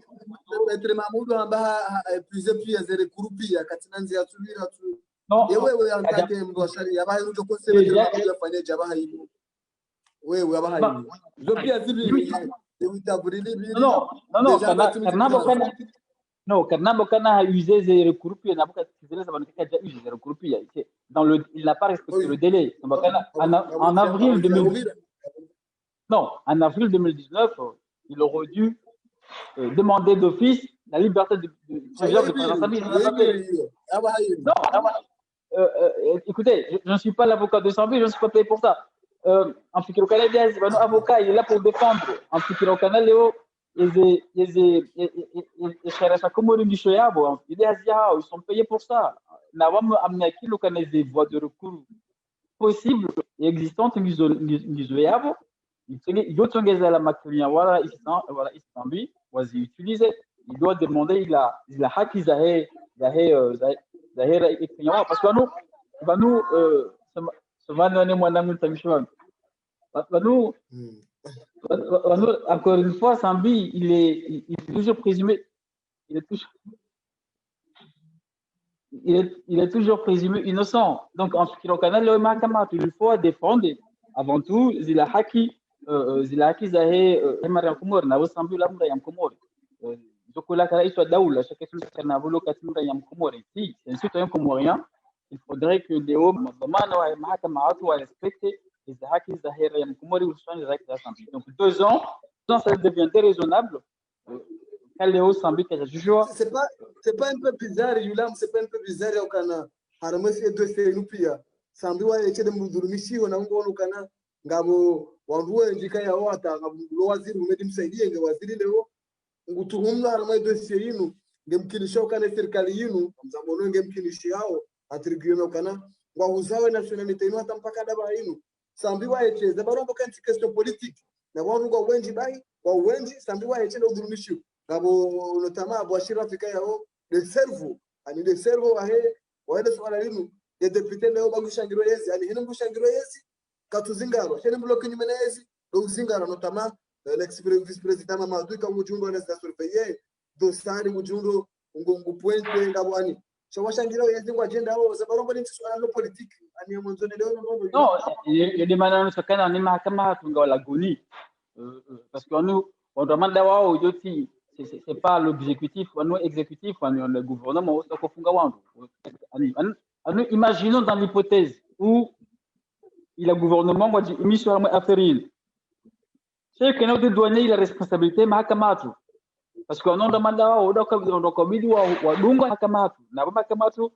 Non, non, Karnabo Kana a usé des recours, il n'a pas respecté le délai. En avril 2019, non, en avril 2019, il aurait dû demander d'office la liberté du président de président Sambi. Non, écoutez, je ne suis pas l'avocat de Sambi, je ne suis pas payé pour ça. En fait, le Canadien, notre avocat, il est là pour défendre. En fait, le Canadien, ils sont payés pour ça. Nous avons amené des voies de recours possibles et existantes. Ils doit demander il a hack parce que nous encore une fois, Sambi, il est toujours présumé, il est toujours présumé innocent. Donc, en ce qui est canal, le mahakama, il faut défendre avant tout, il a haki Zahe, Emariam Kumor, n'a pas Sambi l'amra yam Kumor. Donc là, il soit daoula, chaque chose qu'on a voulu qu'atimra yam Kumor. Si c'est un citoyen comorien, il faudrait que Léo, mahakama, soit respecté. les haki zahera ya mkumori uswani za haki za Sambi. Donc 2 ans, ça devient déraisonnable. Kaleo Sambi kaja jujua. C'est pas un peu bizarre, Yulam, c'est pas un peu bizarre au kana haramasi dossier nupia. Sambi wa yechede mdurumishi na ngono kana ngabo wanduwe njika ya wata ngabo waziri umedi msaidie nge waziri leo ngutuhumna haramai dossier yinu ngemkinisha kana serikali yinu mzamono ngemkinishi hao atribuye kana ngwa uzawe nationalite yinu hata mpaka daba yinu. Sambi wa yecheze barombo kanti question politique na wandu kwa wenji bai kwa wenji sambi wa yechede mdurumishi ngabo notamment abwashira Afrika yao de cerveau ani de cerveau ahe waende swala linu ya depute leo bagushangiro yezi ani hino ngushangiro yezi katuzingaro shene bloki nyumene yezi do uzingaro notamment l'ex vice president Mamadou ka mujundo na za surveiller dosari mujundo ngungu pointe ngabo ani shawashangiro yezi ngo agenda yao zabarombo ni swala lo politique ani mwanzo leo ndo non il demande à ce kana ni mahakama tunga la goni parce que nous on demande d'avoir yoti c'est pas l'exécutif ou non exécutif ou le gouvernement ça kofunga wandu imaginons dans l'hypothèse où il a gouvernement moi dit mission affaire il c'est que nous douanier il a responsabilité mahakamatu parce que on demande wao ndio kabidi wa dunga mahakamatu na mahakamatu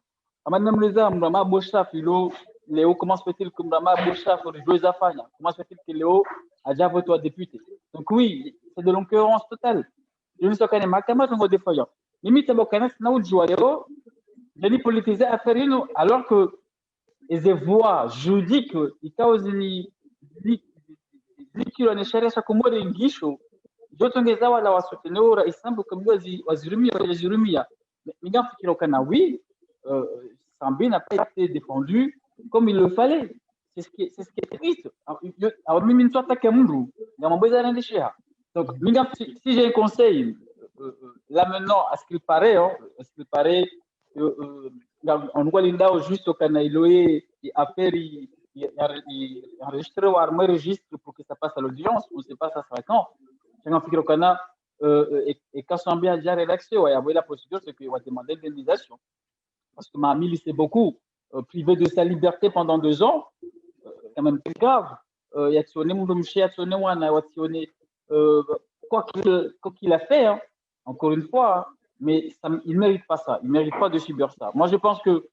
amanamliza mrama bosha filo Léo comment se fait-il que mrama bosha pour jouer afanya comment se fait-il que Léo a déjà voté député donc oui c'est de l'occurrence totale. Je ne sais pas mahakamatu ngo défaillant limite bokana na ujua leo ni politiser affaire alors que les voies juridiques ikaozini zikilo ni sheria za Komori ngisho jotongeza wala wasoutenir rais Sambi comme wazirumia mingafikira kana oui Sambi n'a pas été défendu comme il le fallait c'est ce qui est triste alors mimi mtu ataka mundu ngamboza rendeshia donc si j'ai un conseil là maintenant à ce qu'il paraît on voit l'indao juste au Canailoé et affaire il enregistré ou armé registre pour que ça passe à l'audience on ne sait pas ça sera quand j'ai un figure qu'on a et quand Sambi a déjà relaxé ouais avoir la procédure c'est qu'il va demander l'indemnisation parce que Mamie c'est beaucoup privé de sa liberté pendant 2 ans quand même très grave il y a sonné mon domché a sonné wana a sonné quoi qu'il a fait hein, encore une fois mais il ne mérite pas ça, il ne mérite pas de subir ça. Moi, je pense que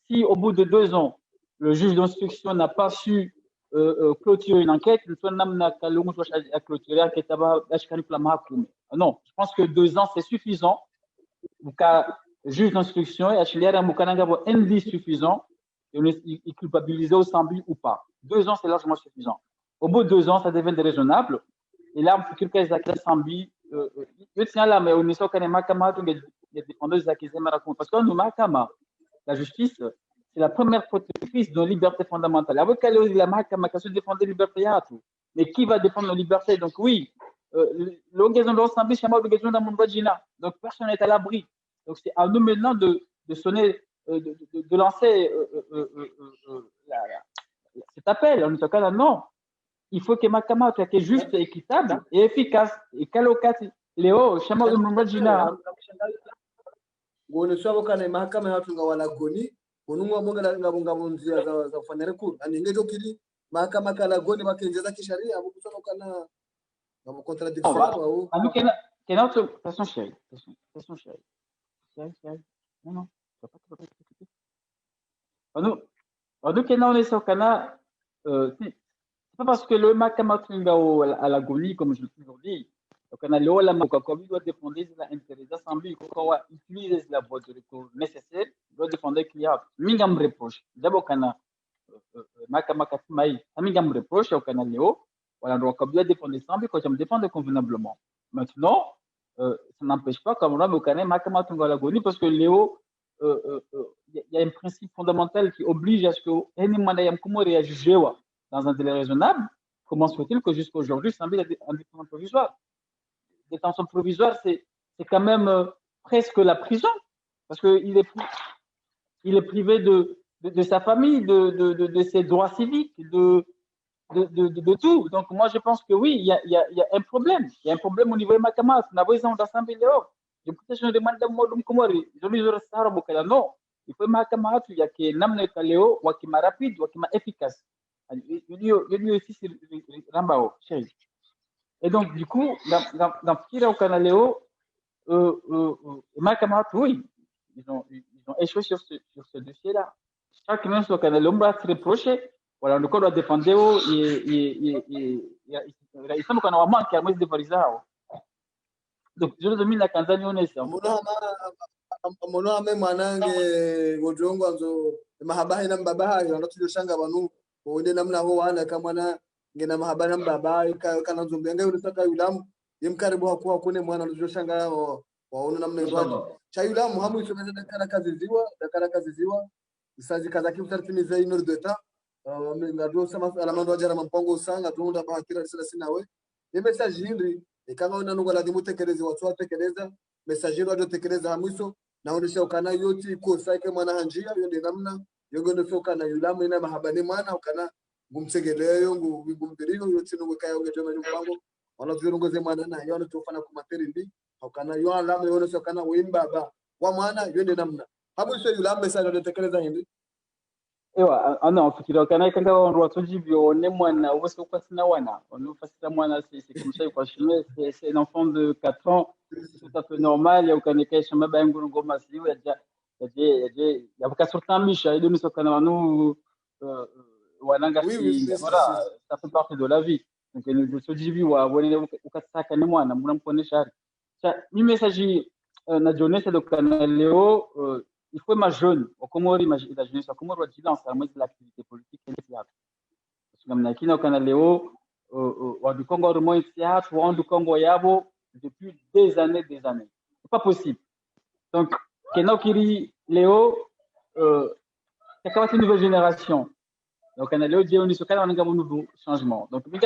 si au bout de 2 ans, le juge d'instruction n'a pas su clôturer une enquête, non, je pense que 2 ans, c'est suffisant. Le juge d'instruction et un indice suffisant, il culpabiliser au Sambi ou pas. 2 ans, c'est largement suffisant. Au bout de 2 ans, ça devient déraisonnable. Et là, on peut quelqu'un Sambi. Je tiens là, mais on est sûr que les mahakama, les défendeuses accusées me racontent. Parce que nous, mahakama, la justice, c'est la première protectrice de nos libertés fondamentales. Avec la mahakama qui se défend des libertés, mais qui va défendre nos libertés? Donc oui, l'organisation de l'Assemblée, c'est l'organisation de mon donc personne n'est à l'abri. Donc c'est à nous maintenant de sonner, de lancer cet appel. En tout cas, là, non. Il faut que mahakama soit juste, équitable et efficace. Et kalokati leo shamba mrajina ngone swabo kana mahakama hatunga wala goni unumwa monga ngabonga munzia za kufanya recours ani ngeto kili mahakama kala goni bakenjeza kisheria abukusoma kana ngabo contradiction au ami kena autre façon chérie non pas kena on est sur kana c'est pas parce que le mahakama tunga à l'agonie comme je l'ai toujours dit donc on a le la mahakama doit défendre l'intérêt de l'Assemblée qu'on va utiliser la voie de recours nécessaire doit défendre qu'il y a mingam reproche d'abord kana mahakama katimai mingam reproche au kana leo voilà donc on doit défendre l'Assemblée quand on défend convenablement maintenant ça n'empêche pas comme on a au kana mahakama tunga à l'agonie parce que Léo il y a un principe fondamental qui oblige à ce que any manayam comme réagir dans un délai raisonnable. Comment se fait-il que jusqu'à aujourd'hui, Sambi a un détention provisoire? Détention provisoire, c'est quand même presque la prison, parce qu'il est privé de sa famille, de ses droits civiques, de tout. Donc moi, je pense que oui, il y a un problème. Il y a un problème au niveau de mahakama. On a besoin d'Assemblée dehors. Je demande à moi, je lui dirais non. Il faut mahakama, il y a que namne kaleo, wakima rapide, wakima efficace. Il y a aussi Rambao, chérie. Et donc, du coup, dans Fikira au Canal ma camarade, oui, ils ont échoué sur ce dossier-là. Chaque même sur le Canal va se reprocher. Voilà, le corps doit défendre, il semble qu'on a vraiment un carnet de Varizao. Donc, je le domine la Tanzanie, on est ça. Mono ame mwanange godrongo anzo mahabahi na mbabaha ndo tulioshanga banu uende namna ho wana kama na ngena mahabahi na mbabaha kana nzombenga yule saka yulamu yemkaribu hakuwa kune mwana tulioshanga waona namna ndo cha yulamu hamu isomeza dakara kaziziwa isazi kaza kimtartimiza ino deta ngado sama alamando ajara mampongo usanga tuunda bahakira risala sinawe ni message hindri ikanga una nungo lazima utekeleze watu watekeleza message hindri watekeleza hamwiso naonesha ukana yoti kosaike mwana hanjia yonde namna yogono sokana yulamu ina mahabani mwana ukana ngumsegeleyo ngumdiriyo yoti nungwe ngeto na mpango wala zirongoze mwana na yono tofana ku materindi ukana yo alamu yono sokana wimbaba wa mwana yonde namna hamwiso yulamu message watekeleza hindi non, fikira kana kanga on doit tout dire on est mwana où est-ce que c'est wana on nous facile mwana c'est comme ça quoi c'est un enfant de 4 ans c'est tout à fait normal il y a aucun cas chez ma bango ngoma si il y a pas sur misha et nous kana nous wananga voilà ça fait partie de la vie donc nous tout dire wa wone ukataka ni mwana mnamponesha ça mi message na jeunesse de Canaleo il faut ma jeune au Comore la jeunesse au Comore wa dilance à moins de l'activité politique et le théâtre parce que comme nakina au Canaleo wa du Congo au moins théâtre wa du Congo yabo depuis des années c'est pas possible donc kenokiri Léo c'est quand une nouvelle génération donc Canaleo dit on est sur un nouveau changement donc nous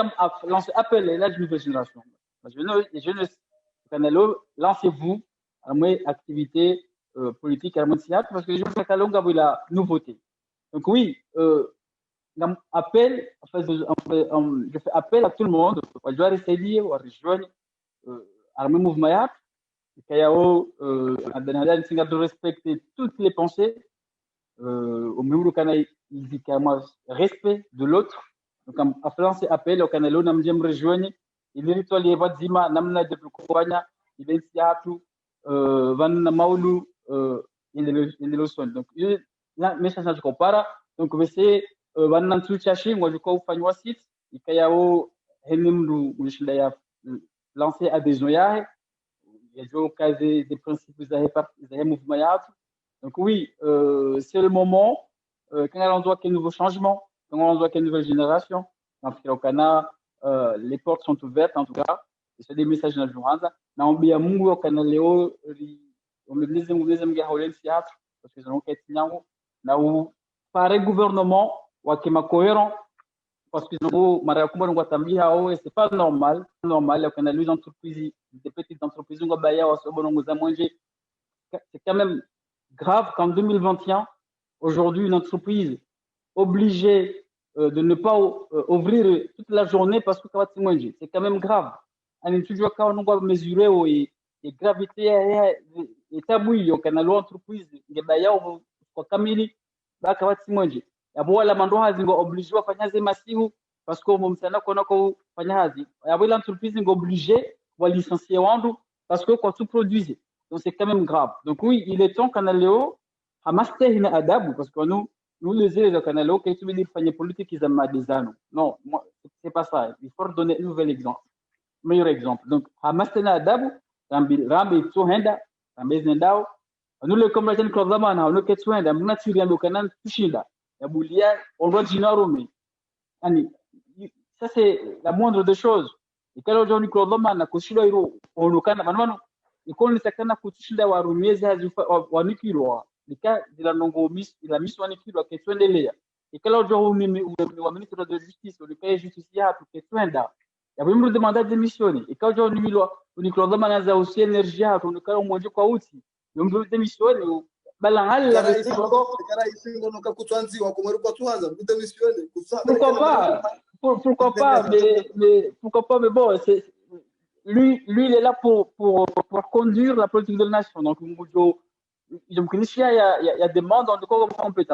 lancer appel à la nouvelle génération les jeunes Canaleo lancez-vous à moins activité politique à théâtre parce que je fais la nouveauté. Donc oui, je fais appel à tout le monde. Je dois essayer de rejoindre le même mouvement. De respecter toutes les pensées. Au même temps, il dit qu'il y a respect de l'autre. Donc en faisant ces appels au Canal, on me rejoindre. Il est rituel, il va namna de Kouania, il est théâtre, van Maulu. Donc là message je compare donc c'est wannan tuchashi moi je ko fanywa site ikayao henimdu mshida ya lancer adhésion ya jo case des principes za mouvement ya donc oui c'est le moment quand on doit qu'il y ait un nouveau changement quand on doit qu'il y ait une nouvelle génération en fait au Canada les portes sont ouvertes en tout cas et c'est des messages dans le journal na ombia Mungu au Canada leo on me disait le théâtre parce que nous avons na o para gouvernement wa kema cohérent parce que nous marakumba ngwatambia au c'est pas normal qu'on a les entreprises des petites entreprises ngobaya wa sobongo za manger c'est quand même grave qu'en 2021 aujourd'hui une entreprise obligée de ne pas ouvrir toute la journée parce que ça va te manger c'est quand même grave on est toujours quand on doit mesurer et gravité et tabou yo kana l'entreprise ngebaya kwa kamili baka wati monje yabo wala mando hazi ngo obligé wafanya ze masihu parce que mumsana kona ko fanya hazi yabo l'entreprise ngo obligé wa licencier wandu parce que quoi tout produisait donc c'est quand même grave donc oui il est temps Canaleo hamaste hina adabu parce que nous les élèves de Canaleo qui tu veux dire fanya politique ils aiment des années non moi c'est pas ça il faut donner un nouvel exemple meilleur exemple donc hamaste hina adabu rambi to henda ambezendao nous le combattant Claude na on que twenda mna tiriambo kana tushinda ya bulia on doit dinarome ani ça c'est la moindre des choses et quand aujourd'hui Claude na kushida hilo onokana maneno ikoni sakana kutushinda warumezi wanikirwa lika dila nongo la mission wanikirwa que twendelea et quand aujourd'hui wa ministre de justice le cas justiciable que twenda ya bimru demander démissionner et quand aujourd'hui ni Claude na aussi énergie on ka umoja kwa uti yombe démissionner balangal la kara isingo no kakutwanzi wa komeruka tuanza démissionner pourquoi pas mais pourquoi pas mais bon c'est lui il est là pour conduire la politique de la nation donc il y a des demandes en quoi on peut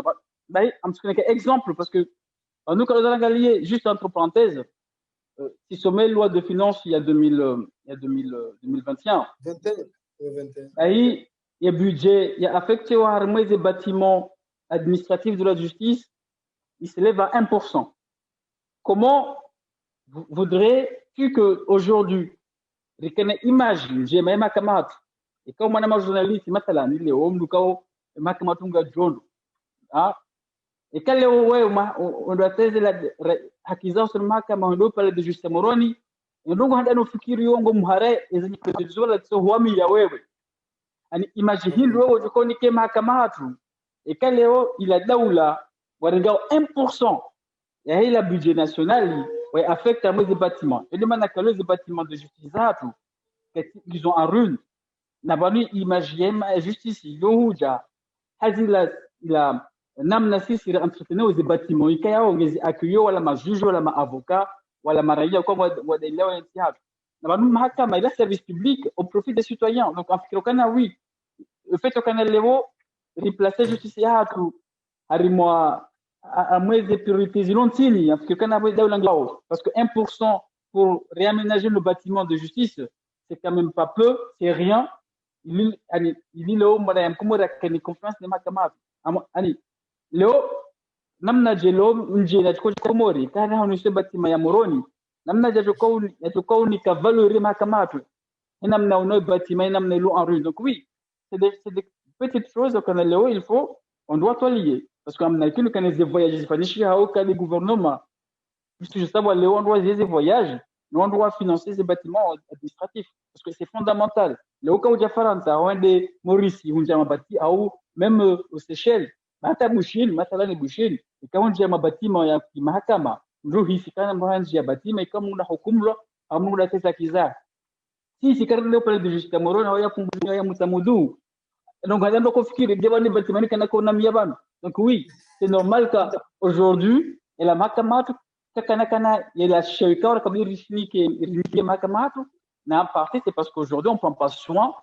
mais un petit exemple parce que nous, quand on a regardé, juste entre parenthèses, si sommet loi de finances il y a 2021, il y a budget, il y a affecté aux armées des bâtiments administratifs de la justice, il s'élève à 1%. Comment voudrais-tu qu'aujourd'hui, imagine, j'ai même ma camarade, et comme on a un journaliste, il est homme, ma camarade, et quand on doit tester la hakizao sur mahakama ndio pale de Juste Moroni ndio handa no fikiri yongo muhare ezenye kuzizola tso huami ya wewe ani imagine hilo wewe jikoni ke mahakama hatu et quand leo ila daula warengao 1% ya hila budget national ouais affecte à mes bâtiments et demande que les bâtiments de justice hatu qu'ils ont en ruine na bani imagine justice yohuja hazila ila namna sisi entretenir aux bâtiments ikaya ongezi accueillir wala majuge wala maavocat wala maraia kwa wadelewa nchi hapa na banu mahakama ila service public au profit des citoyens donc en fikirokana oui le fait qu'on a leo replacer justice hatu harimwa à mwezi priorité zilontini en fikirokana bwe daula ngao parce que 1% pour réaménager le bâtiment de justice c'est quand même pas peu c'est rien il leo mwana yamkumura kani confiance ni mahakama ani leo namna jelo nje na Komori kana hanusi batima ya Moroni namna jajoko ni ka valoriser makamatu namna uno batima namna lu en rue donc oui c'est des petites choses qu'on a leo il faut on doit lier parce qu'on a qu'une connaît des voyages fanishi au cas des gouvernements puisque je sais leo on doit des voyages nous on doit financer ces bâtiments administratifs parce que c'est fondamental leo ka ujafaranta wende Maurice hunja mabati au même aux Seychelles hata Bushini mathalani Bushini ikawa njia mabatima ya mahakama ndio hisikana mwanzi ya batima ikawa mna hukumu au mna kesa kiza sisi karne leo pale Juste Moroni au ya kumbunya ya mutamudu donc on doit kufikiri jabani batima ni kana kuna miabano donc oui c'est normal qu'aujourd'hui et la mahakama kana il la shirika kabla rishnike mahakama na partie c'est parce qu'aujourd'hui on prend pas soin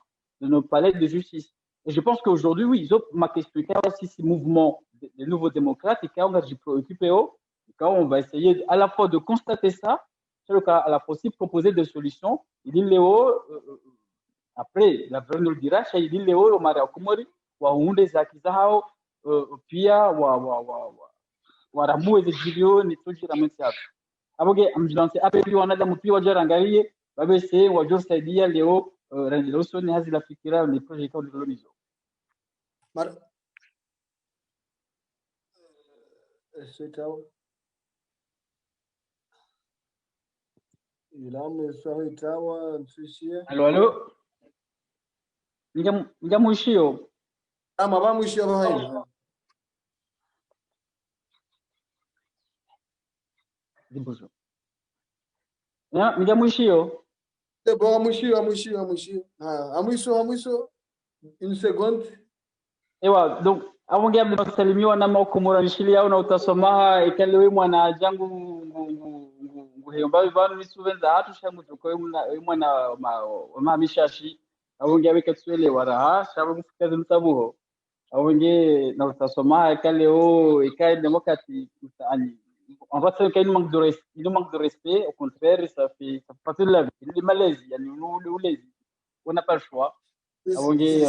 de nos palais de justice. Et je pense qu'aujourd'hui, oui, ils ont ma question aussi ces mouvements des nouveaux démocrates et quand on va se préoccuper, quand on va essayer à la fois de constater ça, c'est le cas à la fois aussi proposer des solutions. Il dit Léo, après la vraie nous le dira, il dit Léo, au Maria Kumori, wa hunde za kizao, pia wa ramu eze jilio ni toji ramenti hapo. Aboge amjilance ape wanadamu pia wajarangalie, babe se wajosaidia leo Rendeloso ni hazi la fikira ni project kwa ndolomizo. Allo. Nga mwishio. Ama ba mwishio ba haina. Dibozo. Nga mwishio. C'est bon, mwishio. Amwisho. Une seconde. Ewa, donc awongea mnasalimiwa na makumura nishili au na utasomaha ikalewe mwana jangu nguheyomba bivanu nisuvenza hatu shangu tukoe mwana mamishashi awongea weka tswele waraha shabu mfikaze msabuho awongea na utasomaha ikaleo ikae demokrati ani on va dire qu'il manque de respect au contraire ça fait partie de la vie il est malaise yani nous lazy on n'a pas le choix awongea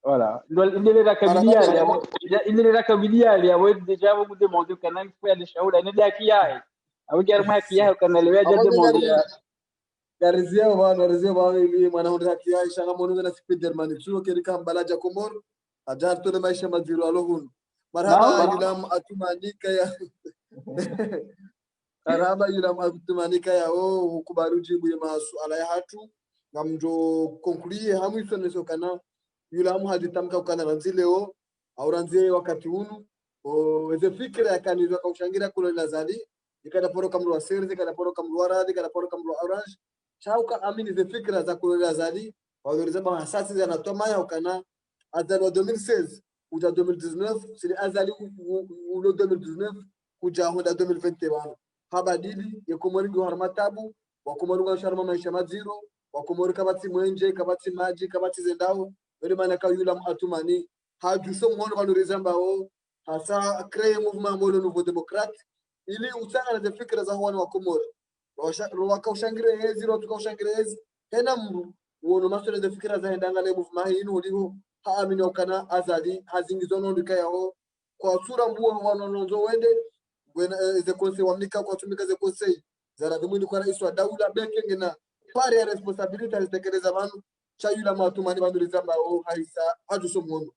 voilà il est rakabiliali abo déjà vous demandez quand même faut aller shauri ne daki yae abo garma yake yae kana lewa ja demander garizia bana ili mwana hundi haki yae shanga monu na Spiderman chuo kirika mbalaja Komoro ajar to maisha madhiro alohun marhaba ilam atumanika ya marhaba ilam atumanika ya hukubaru jibu ya masuala ya hatu ngamjo conclure hamwiso nesokana yulamu haditamka ukana ranzileo au ranzie wakati hunu weze fikira yakanizwa kaushangira kulo lazali ikada poroka mru wa serzi ikada poroka mru wa radi ikada poroka mru wa orange chauka amini ze fikira za kulo lazali wadoriza ba hasasi za natoma ya ukana azali wa 2016 uja 2019 sili azali ulo 2019 kuja honda 2021 habadili yekomori go harmatabu wakomori go sharma maisha maziro wakomori kabati mwenje kabati maji kabati zendao wale manaka yula atumani haju so mwono valoriser bao hasa créer mouvement molo nouveau démocrate ili utanga na fikra za wana wa Komoro wakaushangiria hezi ro tukaushangiria hezi tena mru uono masole za fikra za endanga le mufuma hino uliho haamini okana azali hazingizono ndika yao kwa sura mbuo wanonzo wende ze konse wamnika kwa tumika ze konse za radhumuni kwa rais wa daula bekenge na pare ya responsibility alitekeleza vanu chayula matumani bandulizamba o haisa ajuso mwono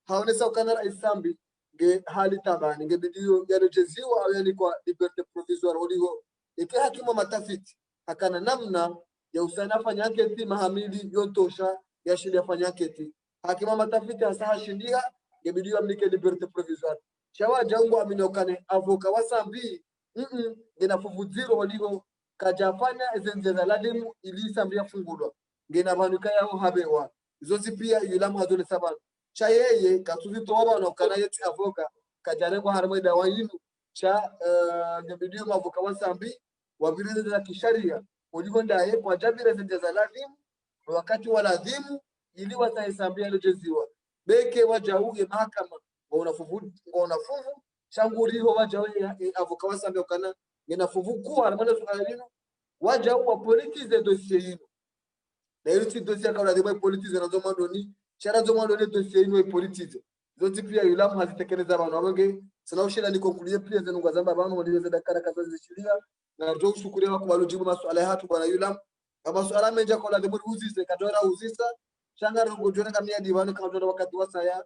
haonesa okana rais sambi nge hali tabani nge bidio yarejeziwa au yani kwa liberté provisoire uliho ike hakimu matafiti hakana namna ya usana fanya keti mahamili yotosha ya shindi fanya keti hakimu matafiti hasa shindia ngebidiwa mnike liberté provisoire shawa jangu aminokane avoka wasambi ngena fuvuziro waligo kajafanya ezenze za ladimu ili sambia fungulwa ngena banuka yao habewa zozi pia yulamu hazole sabana cha yeye katuzi toba na kana yeti avoka kajarengo harmoida wayinu cha ngebidiwa avoka wasambi wabirize za kisharia waligo ndaye kwa jabira ezenze za ladimu wakati waladhimu ili watahesabia lejeziwa beke wajauye mahakama ngonafuvu shanguriho wajauye avoka wasambi okana ngenafuvu kuwa alamana sukalino wajau wa politize dossier yino na yiti dossier ka uladhimu politize na zomandoni shara zomandoni dossier yino politize zoti pia yulamu hazitekeleza abantu abange sana ushira ni concluye pia zenunga zamba abantu waliweza dakara kazazi zishiria na rjo shukuria wa kubalujibu masuala hatu bwana yulamu kama masuala menja kwa uladhimu uzise kadora uzisa shangara ngojona kamia diwani kadora wakati wasaya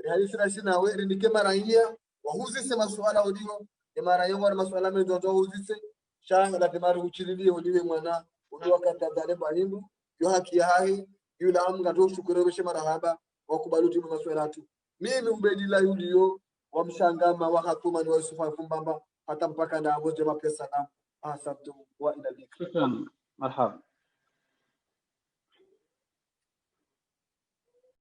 halisi rasina we ndike maraia wahuzise masuala odimo ya maraia wa masuala menjo uzise shanga la temari uchililie uliwe mwana uli wakati adale bahindu yo haki ya hai yula amga ndo shukuru beshe marahaba wakubaluti masuala tu mimi ubedila yuliyo wa mshangama wa hatuma ni wa Yusufa Fumbamba hata mpaka na aboje mapesa na asante wa ila شكرا مرحبا